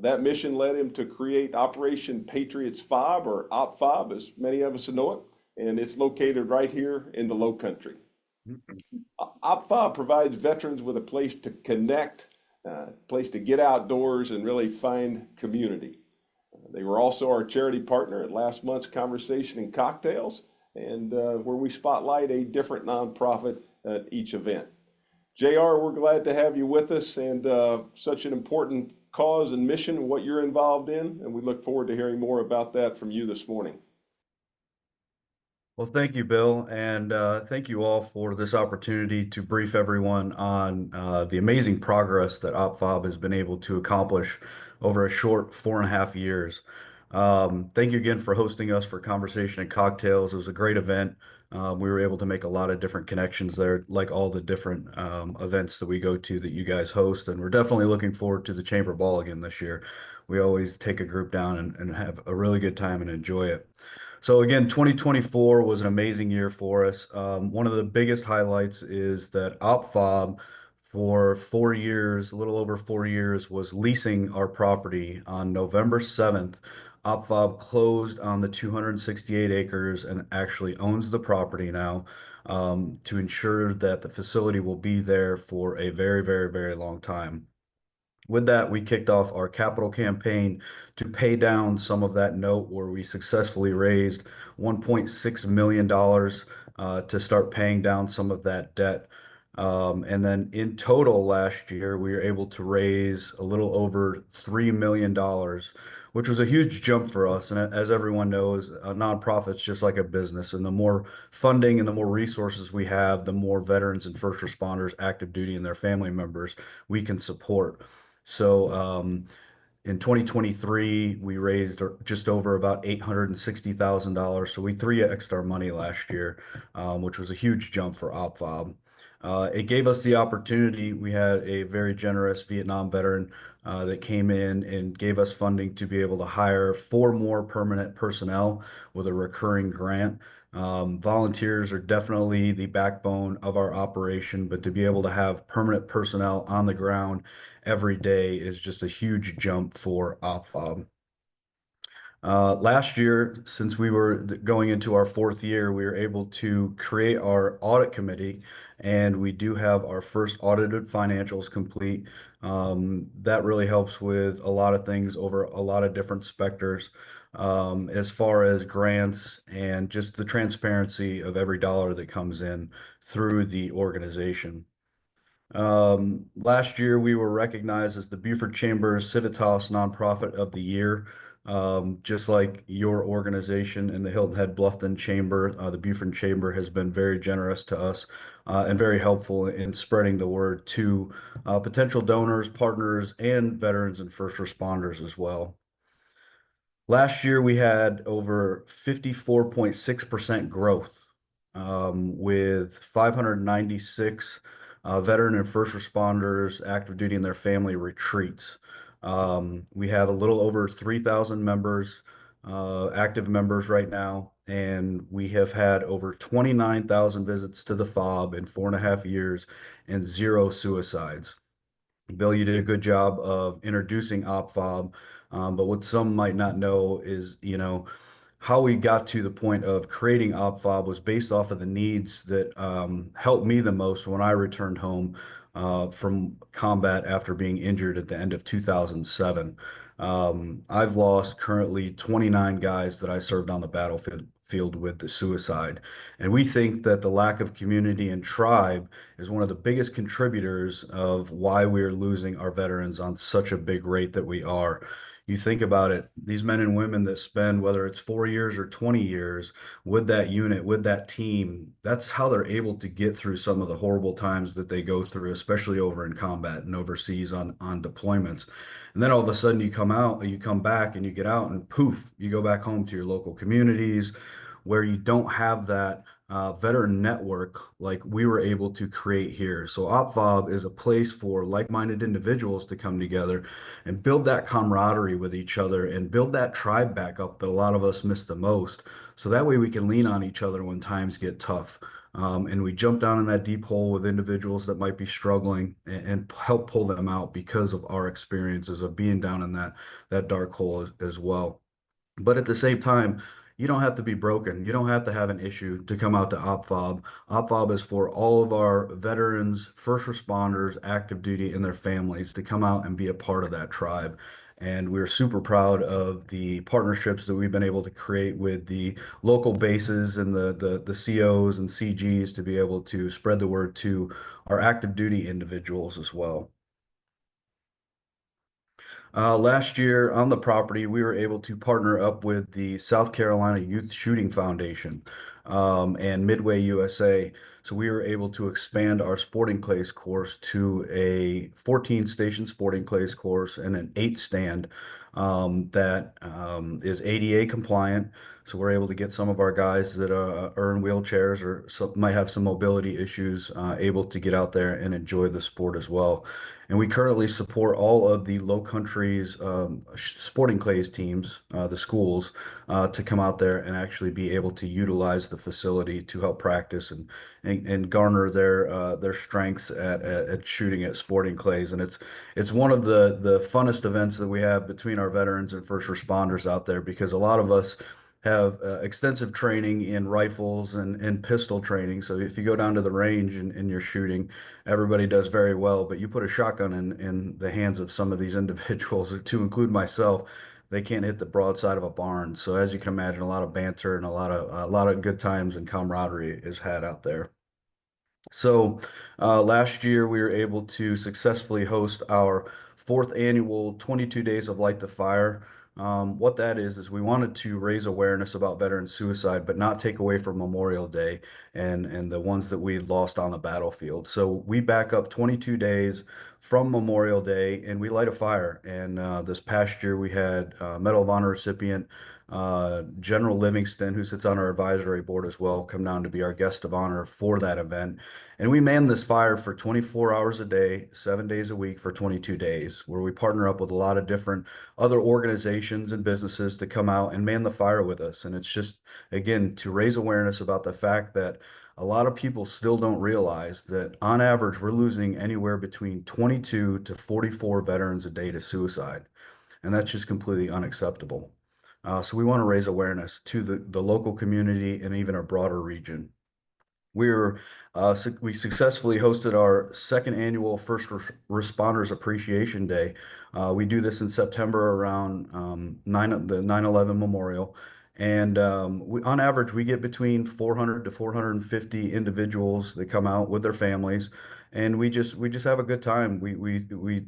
That mission led him to create Operation Patriots Fob, or OpFob, as many of us know it, and it's located right here in the Low Country. OpFob provides veterans with a place to connect, a place to get outdoors and really find community. They were also our charity partner at last month's Conversation and Cocktails, and where we spotlight a different nonprofit at each event. JR, we're glad to have you with us, and such an important cause and mission, what you're involved in, and we look forward to hearing more about that from you this morning. Well, thank you, Bill, and thank you all for this opportunity to brief everyone on the amazing progress that OpFob has been able to accomplish over a short 4.5 years. Thank you again for hosting us for Conversation and Cocktails. It was a great event. We were able to make a lot of different connections there, like all the different events that we go to that you guys host. And we're definitely looking forward to the Chamber Ball again this year. We always take a group down and have a really good time and enjoy it. So again, 2024 was an amazing year for us. One of the biggest highlights is that OpFob for 4 years, a little over 4 years, was leasing our property. On November 7th, OpFob closed on the 268 acres and actually owns the property now, to ensure that the facility will be there for a very, very, very long time. With that, we kicked off our capital campaign to pay down some of that note, where we successfully raised $1.6 million to start paying down some of that debt. And then in total last year, we were able to raise a little over $3 million, which was a huge jump for us. And as everyone knows, a nonprofit's just like a business. And the more funding and the more resources we have, the more veterans and first responders, active duty, and their family members we can support. So in 2023, we raised just over about $860,000. So we 3x'd our money last year, which was a huge jump for OpFob. It gave us the opportunity. We had a very generous Vietnam veteran that came in and gave us funding to be able to hire 4 more permanent personnel with a recurring grant. Volunteers are definitely the backbone of our operation, but to be able to have permanent personnel on the ground every day is just a huge jump for OpFob. Last year, since we were going into our 4th year, we were able to create our audit committee, and we do have our first audited financials complete. That really helps with a lot of things over a lot of different specters, as far as grants and just the transparency of every dollar that comes in through the organization. Last year, we were recognized as the Beaufort Chamber's Civitas Nonprofit of the Year. Just like your organization and the Hilton Head Bluffton Chamber, the Beaufort Chamber has been very generous to us and very helpful in spreading the word to potential donors, partners, and veterans and first responders as well. Last year, we had over 54.6% growth, with 596 veteran and first responders, active duty, and their family retreats. We have a little over 3,000 members, active members right now, and we have had over 29,000 visits to the FOB in 4.5 years and 0 suicides. Bill, you did a good job of introducing OpFob, but what some might not know is, how we got to the point of creating OpFob was based off of the needs that helped me the most when I returned home from combat after being injured at the end of 2007. I've lost currently 29 guys that I served on the battlefield with the suicide. And we think that the lack of community and tribe is one of the biggest contributors of why we are losing our veterans on such a big rate that we are. You think about it, these men and women that spend, whether it's 4 years or 20 years with that unit, with that team, that's how they're able to get through some of the horrible times that they go through, especially over in combat and overseas on deployments. And then all of a sudden you come back and you get out and poof, you go back home to your local communities where you don't have that veteran network like we were able to create here. So OpFob is a place for like-minded individuals to come together and build that camaraderie with each other and build that tribe back up that a lot of us miss the most. So that way we can lean on each other when times get tough. And we jump down in that deep hole with individuals that might be struggling and help pull them out because of our experiences of being down in that dark hole as well. But at the same time, you don't have to be broken. You don't have to have an issue to come out to OpFob. OpFob is for all of our veterans, first responders, active duty, and their families to come out and be a part of that tribe. And we're super proud of the partnerships that we've been able to create with the local bases and the COs and CGs to be able to spread the word to our active duty individuals as well. Last year on the property, we were able to partner up with the South Carolina Youth Shooting Foundation. and Midway USA. So we were able to expand our sporting clays course to a 14 station sporting clays course and an 8 stand that is ADA compliant. So we're able to get some of our guys that are in wheelchairs or might have some mobility issues able to get out there and enjoy the sport as well. And we currently support all of the Low Countries sporting clays teams, the schools, to come out there and actually be able to utilize the facility to help practice and garner their strengths at shooting at sporting clays. And it's one of the funnest events that we have between our veterans and first responders out there, because a lot of us have extensive training in rifles and pistol training. So if you go down to the range and you're shooting, everybody does very well. But you put a shotgun in the hands of some of these individuals, to include myself, they can't hit the broadside of a barn. So as you can imagine, a lot of banter and a lot of good times and camaraderie is had out there. So last year we were able to successfully host our 4th annual 22 Days of Light the Fire. What that is we wanted to raise awareness about veteran suicide, but not take away from Memorial Day and the ones that we lost on the battlefield. So we back up 22 days from Memorial Day and we light a fire. And this past year we had Medal of Honor recipient General Livingston, who sits on our advisory board as well, come down to be our guest of honor for that event. And we man this fire for 24 hours a day, 7 days a week for 22 days, where we partner up with a lot of different other organizations and businesses to come out and man the fire with us. And it's just, again, to raise awareness about the fact that a lot of people still don't realize that on average, we're losing anywhere between 22 to 44 veterans a day to suicide. And that's just completely unacceptable. So we want to raise awareness to the local community and even our broader region. We successfully hosted our 2nd annual First Responders Appreciation Day. We do this in September around the 9/11 Memorial. And on average, we get between 400 to 450 individuals that come out with their families, and we just have a good time. We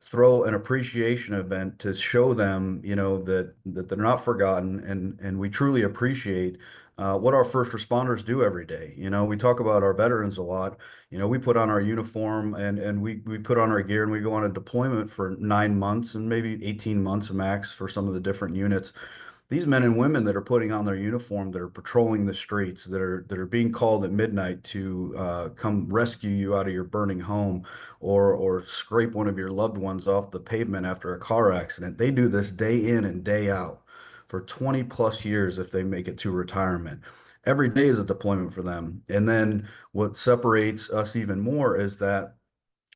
throw an appreciation event to show them, that they're not forgotten, and we truly appreciate what our first responders do every day. We talk about our veterans a lot. We put on our uniform and we put on our gear and we go on a deployment for 9 months and maybe 18 months max for some of the different units. These men and women that are putting on their uniform, that are patrolling the streets, that are being called at midnight to come rescue you out of your burning home, or scrape one of your loved ones off the pavement after a car accident. They do this day in and day out for 20 plus years if they make it to retirement. Every day is a deployment for them. And then what separates us even more is that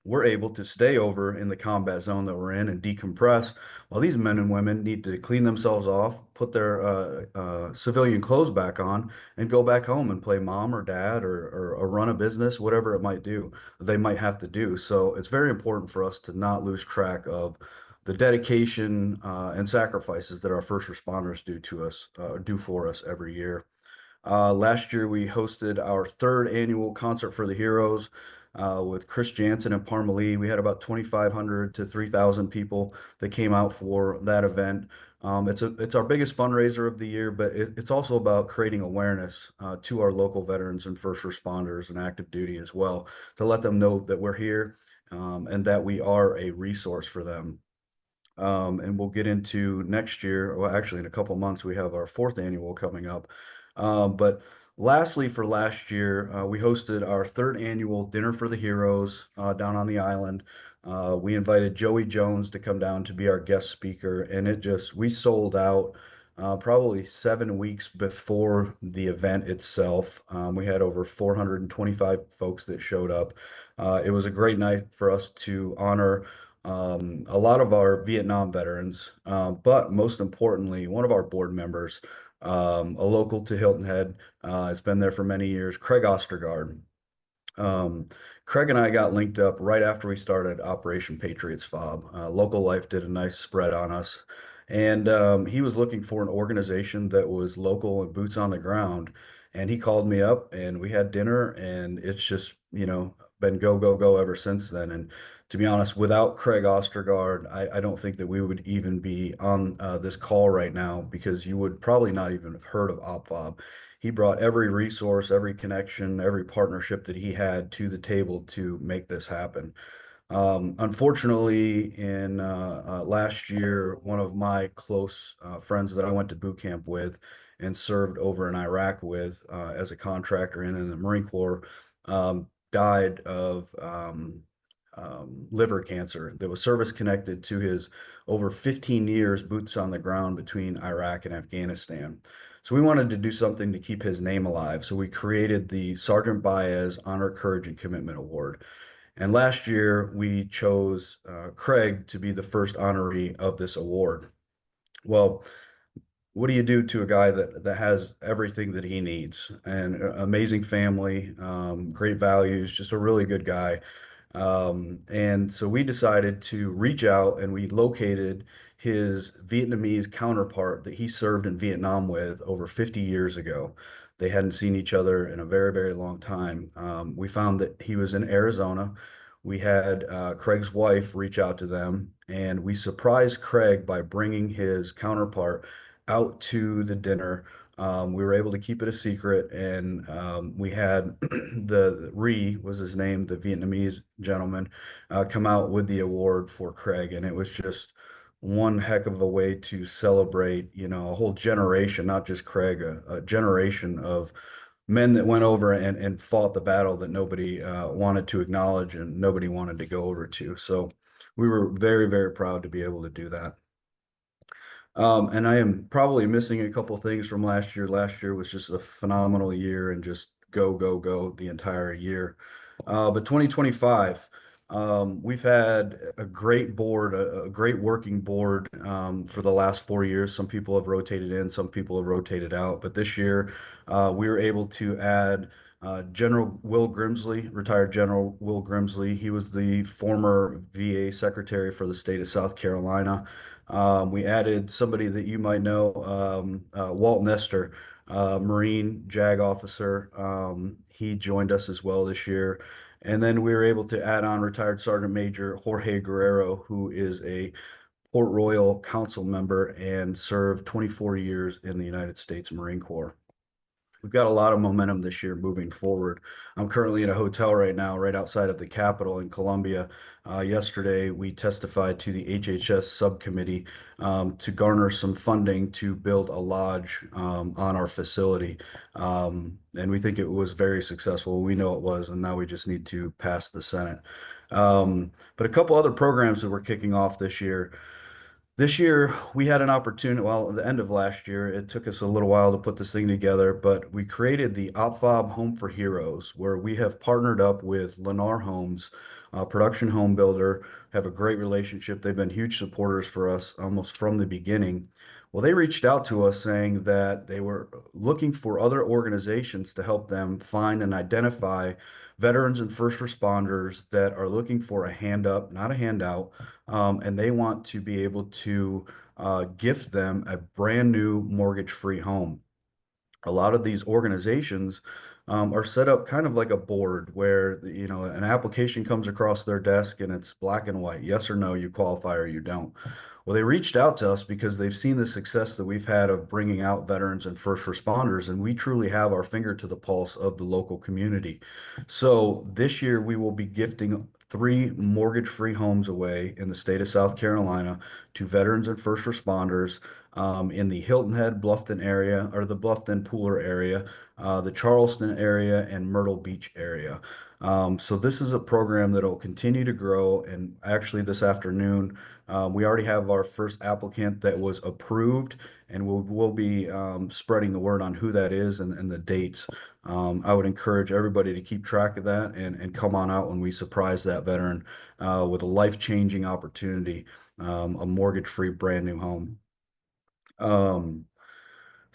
we're able to stay over in the combat zone that we're in and decompress, while these men and women need to clean themselves off, put their civilian clothes back on, and go back home and play mom or dad or run a business, whatever it might do, they might have to do. So it's very important for us to not lose track of the dedication and sacrifices that our first responders do for us every year. Last year, we hosted our 3rd annual Concert for the Heroes with Chris Jansen and Parmalee. We had about 2,500 to 3,000 people that came out for that event. It's our biggest fundraiser of the year, but it's also about creating awareness to our local veterans and first responders and active duty as well, to let them know that we're here and that we are a resource for them. And we'll get into next year. Well, actually, in a couple months, we have our 4th annual coming up. But lastly, for last year, we hosted our 3rd annual Dinner for the Heroes down on the island. We invited Joey Jones to come down to be our guest speaker, and we sold out probably 7 weeks before the event itself. We had over 425 folks that showed up. It was a great night for us to honor a lot of our Vietnam veterans, but most importantly, one of our board members, a local to Hilton Head, has been there for many years, Craig Ostergaard. Craig and I got linked up right after we started Operation Patriots Fob. Local Life did a nice spread on us, and he was looking for an organization that was local and boots on the ground. And he called me up, and we had dinner, and it's just been go go go ever since then. And to be honest, without Craig Ostergaard, I don't think that we would even be on this call right now, because you would probably not even have heard of OpFob. He brought every resource, every connection, every partnership that he had to the table to make this happen. Unfortunately, in last year, one of my close friends that I went to boot camp with and served over in Iraq with as a contractor and in the Marine Corps, died of liver cancer that was service connected to his over 15 years boots on the ground between Iraq and Afghanistan. So we wanted to do something to keep his name alive. So we created the Sergeant Baez Honor, Courage, and Commitment Award. And last year, we chose Craig to be the first honoree of this award. Well, what do you do to a guy that has everything that he needs? An amazing family, great values, just a really good guy. And so we decided to reach out, and we located his Vietnamese counterpart that he served in Vietnam with over 50 years ago. They hadn't seen each other in a very, very long time. We found that he was in Arizona. We had Craig's wife reach out to them, and we surprised Craig by bringing his counterpart out to the dinner. We were able to keep it a secret, and we had the Ree was his name, the Vietnamese gentleman, come out with the award for Craig, and it was just one heck of a way to celebrate, you know, a whole generation, not just Craig, a generation of men that went over and fought the battle that nobody wanted to acknowledge and nobody wanted to go over to. So we were very, very proud to be able to do that. And I am probably missing a couple things from last year. Last year was just a phenomenal year and just go, go, go the entire year. But 2025, we've had a great board, a great working board for the last 4 years. Some people have rotated in, some people have rotated out. But this year, we were able to add General Will Grimsley, retired General Will Grimsley. He was the former VA Secretary for the state of South Carolina. We added somebody that you might know, Walt Nestor, Marine JAG officer. He joined us as well this year. And then we were able to add on retired Sergeant Major Jorge Guerrero, who is a Port Royal Council member and served 24 years in the United States Marine Corps. We've got a lot of momentum this year moving forward. I'm currently in a hotel right now, right outside of the Capitol in Columbia. Yesterday, we testified to the HHS subcommittee to garner some funding to build a lodge on our facility. And we think it was very successful. We know it was, and now we just need to pass the Senate. But a couple other programs that we're kicking off this year. This year, we had an opportunity, well, at the end of last year, it took us a little while to put this thing together, but we created the OpFob Home for Heroes, where we have partnered up with Lennar Homes, a production home builder, have a great relationship. They've been huge supporters for us almost from the beginning. Well, they reached out to us saying that they were looking for other organizations to help them find and identify veterans and first responders that are looking for a hand up, not a handout, and they want to be able to gift them a brand new mortgage-free home. A lot of these organizations are set up kind of like a board where, you know, an application comes across their desk and it's black and white, yes or no, you qualify or you don't. Well, they reached out to us because they've seen the success that we've had of bringing out veterans and first responders, and we truly have our finger to the pulse of the local community. So this year we will be gifting 3 mortgage-free homes away in the state of South Carolina to veterans and first responders in the Hilton Head, Bluffton area, or the Bluffton Pooler area, the Charleston area, and Myrtle Beach area. So this is a program that will continue to grow. And actually this afternoon, we already have our first applicant that was approved, and we'll be spreading the word on who that is and the dates. I would encourage everybody to keep track of that and come on out when we surprise that veteran with a life-changing opportunity, a mortgage-free brand new home.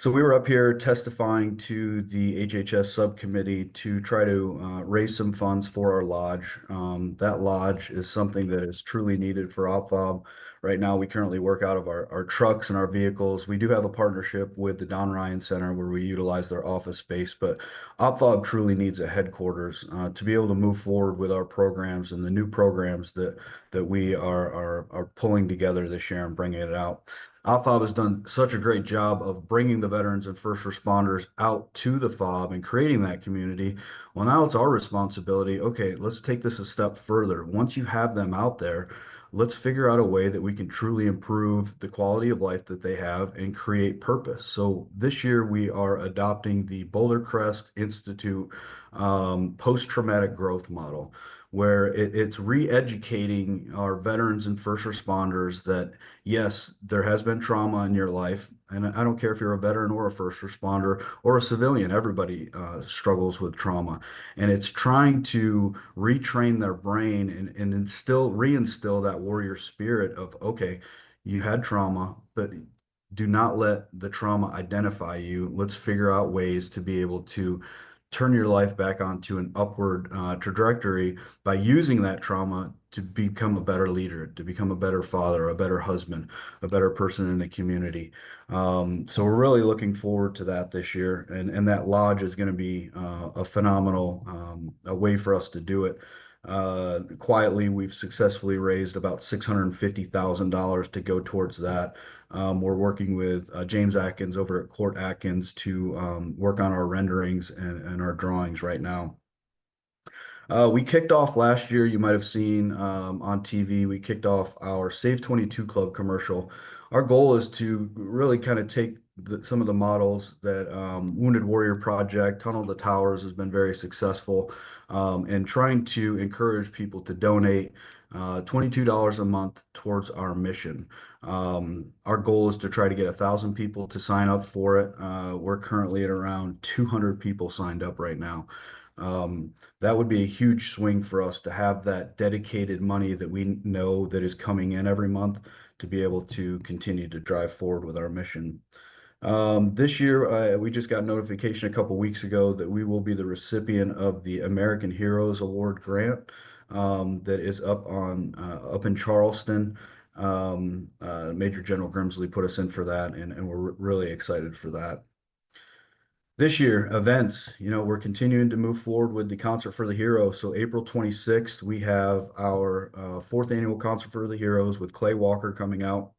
So we were up here testifying to the HHS subcommittee to try to raise some funds for our lodge. That lodge is something that is truly needed for OpFob. Right now, we currently work out of our trucks and our vehicles. We do have a partnership with the Don Ryan Center where we utilize their office space, but OpFob truly needs a headquarters to be able to move forward with our programs and the new programs that we are pulling together this year and bringing it out. OpFob has done such a great job of bringing the veterans and first responders out to the FOB and creating that community. Well, now it's our responsibility. Okay, let's take this a step further. Once you have them out there, let's figure out a way that we can truly improve the quality of life that they have and create purpose. So this year we are adopting the Boulder Crest Institute post-traumatic growth model, where it's re-educating our veterans and first responders that yes, there has been trauma in your life. And I don't care if you're a veteran or a first responder or a civilian, everybody struggles with trauma. And it's trying to retrain their brain and reinstill that warrior spirit of, okay, you had trauma, but do not let the trauma identify you. Let's figure out ways to be able to turn your life back onto an upward trajectory by using that trauma to become a better leader, to become a better father, a better husband, a better person in the community. So we're really looking forward to that this year, and that lodge is going to be a phenomenal a way for us to do it. Quietly, we've successfully raised about $650,000 to go towards that. We're working with James Atkins over at Court Atkins to work on our renderings and our drawings right now. We kicked off last year, you might have seen on TV, we kicked off our Save 22 Club commercial. Our goal is to really kind of take some of the models that Wounded Warrior Project, Tunnel to Towers has been very successful, and trying to encourage people to donate $22 a month towards our mission. Our goal is to try to get 1,000 people to sign up for it. We're currently at around 200 people signed up right now. That would be a huge swing for us to have that dedicated money that we know that is coming in every month to be able to continue to drive forward with our mission. This year, we just got notification a couple weeks ago that we will be the recipient of the American Heroes Award grant that is up in Charleston. Major General Grimsley put us in for that, and we're really excited for that. This year, events, we're continuing to move forward with the Concert for the Heroes. So April 26th, we have our fourth annual Concert for the Heroes with Clay Walker coming out.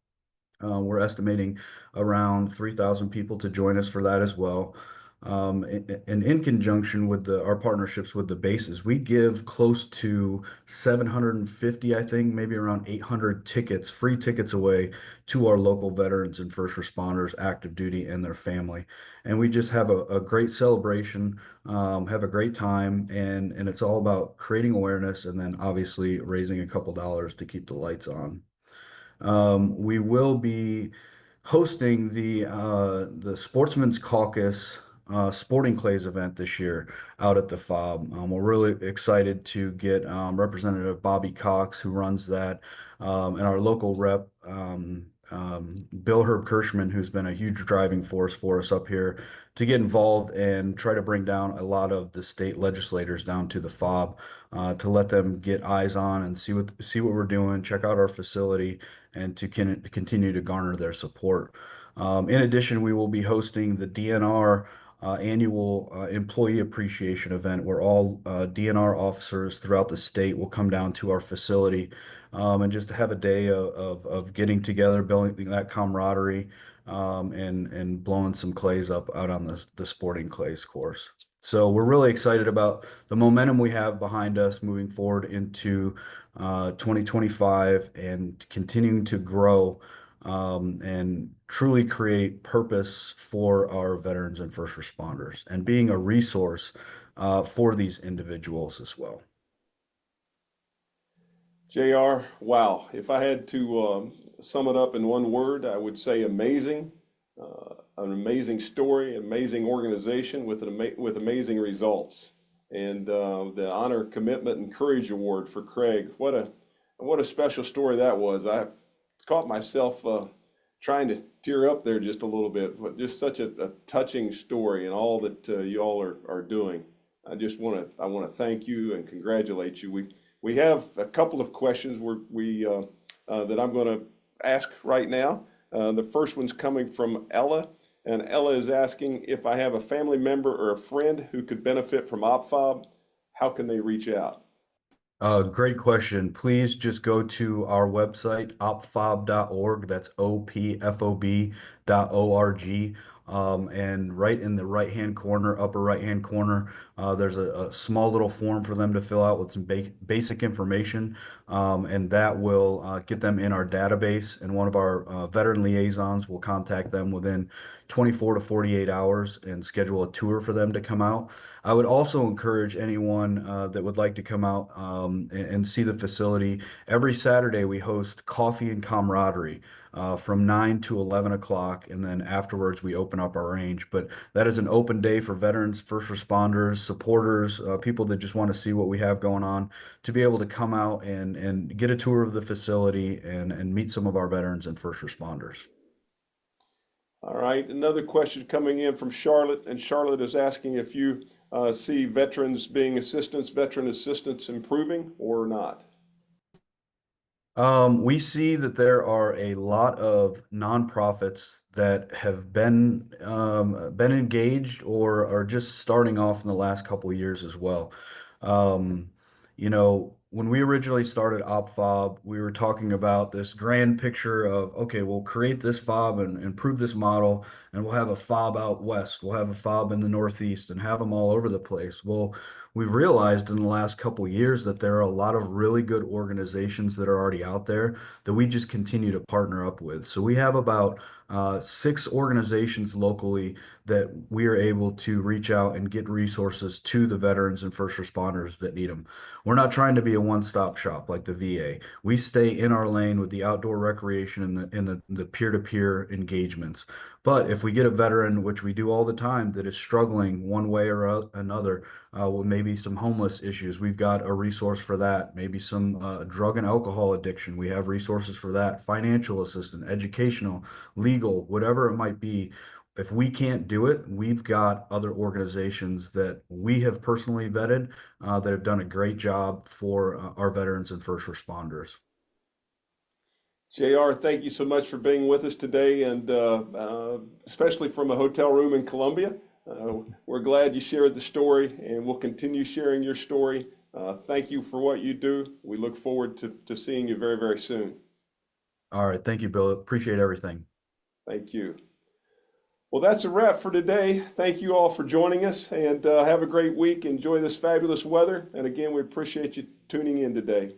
We're estimating around 3,000 people to join us for that as well. And in conjunction with our partnerships with the bases, we give close to 750, I think, maybe around 800 tickets, free tickets away to our local veterans and first responders, active duty, and their family. And we just have a great celebration, have a great time, and it's all about creating awareness and then obviously raising a couple dollars to keep the lights on. We will be hosting the Sportsman's Caucus Sporting Clays event this year out at the FOB. We're really excited to get Representative Bobby Cox, who runs that, and our local rep, Bill Herb Kirschman, who's been a huge driving force for us up here, to get involved and try to bring down a lot of the state legislators down to the FOB to let them get eyes on and see what we're doing, check out our facility, and to continue to garner their support. In addition, we will be hosting the DNR annual employee appreciation event where all DNR officers throughout the state will come down to our facility and just have a day of getting together, building that camaraderie, and blowing some clays up out on the sporting clays course. So we're really excited about the momentum we have behind us moving forward into 2025 and continuing to grow and truly create purpose for our veterans and first responders and being a resource for these individuals as well. JR, wow. If I had to sum it up in one word, I would say amazing. An amazing story, amazing organization with amazing results. And the Honor, Commitment, and Courage Award for Craig. What a special story that was. I caught myself trying to tear up there just a little bit, but just such a touching story and all that you all are doing. I want to thank you and congratulate you. We have a couple of questions that I'm going to ask right now. The first one's coming from Ella, and Ella is asking if I have a family member or a friend who could benefit from OpFob, how can they reach out? Great question. Please just go to our website, opfob.org. That's opfob.org. And right in the right-hand corner, upper right-hand corner, there's a small little form for them to fill out with some basic information. And that will get them in our database. And one of our veteran liaisons will contact them within 24 to 48 hours and schedule a tour for them to come out. I would also encourage anyone that would like to come out and see the facility. Every Saturday, we host coffee and camaraderie from 9 to 11 o'clock, and then afterwards, we open up our range. But that is an open day for veterans, first responders, supporters, people that just want to see what we have going on, to be able to come out and get a tour of the facility and meet some of our veterans and first responders. All right, another question coming in from Charlotte, and Charlotte is asking if you see veterans being veteran assistance improving or not. We see that there are a lot of nonprofits that have been engaged or are just starting off in the last couple of years as well. Um, when we originally started OpFob, we were talking about this grand picture of, okay, we'll create this fob and improve this model, and we'll have a fob out west, we'll have a fob in the Northeast, and have them all over the place. Well, we've realized in the last couple of years that there are a lot of really good organizations that are already out there that we just continue to partner up with. So we have about 6 organizations locally that we are able to reach out and get resources to the veterans and first responders that need them. We're not trying to be a one-stop shop like the VA. We stay in our lane with the outdoor recreation and the peer-to-peer engagements. But if we get a veteran, which we do all the time, that is struggling one way or another, with maybe some homeless issues, we've got a resource for that. Maybe some drug and alcohol addiction, we have resources for that. Financial assistance, educational, legal, whatever it might be. If we can't do it, we've got other organizations that we have personally vetted that have done a great job for our veterans and first responders. JR, thank you so much for being with us today, and especially from a hotel room in Columbia. We're glad you shared the story, and we'll continue sharing your story. Thank you for what you do. We look forward to seeing you very, very soon. All right. Thank you, Bill. Appreciate everything. Thank you. Well, that's a wrap for today. Thank you all for joining us, and have a great week. Enjoy this fabulous weather. And again, we appreciate you tuning in today.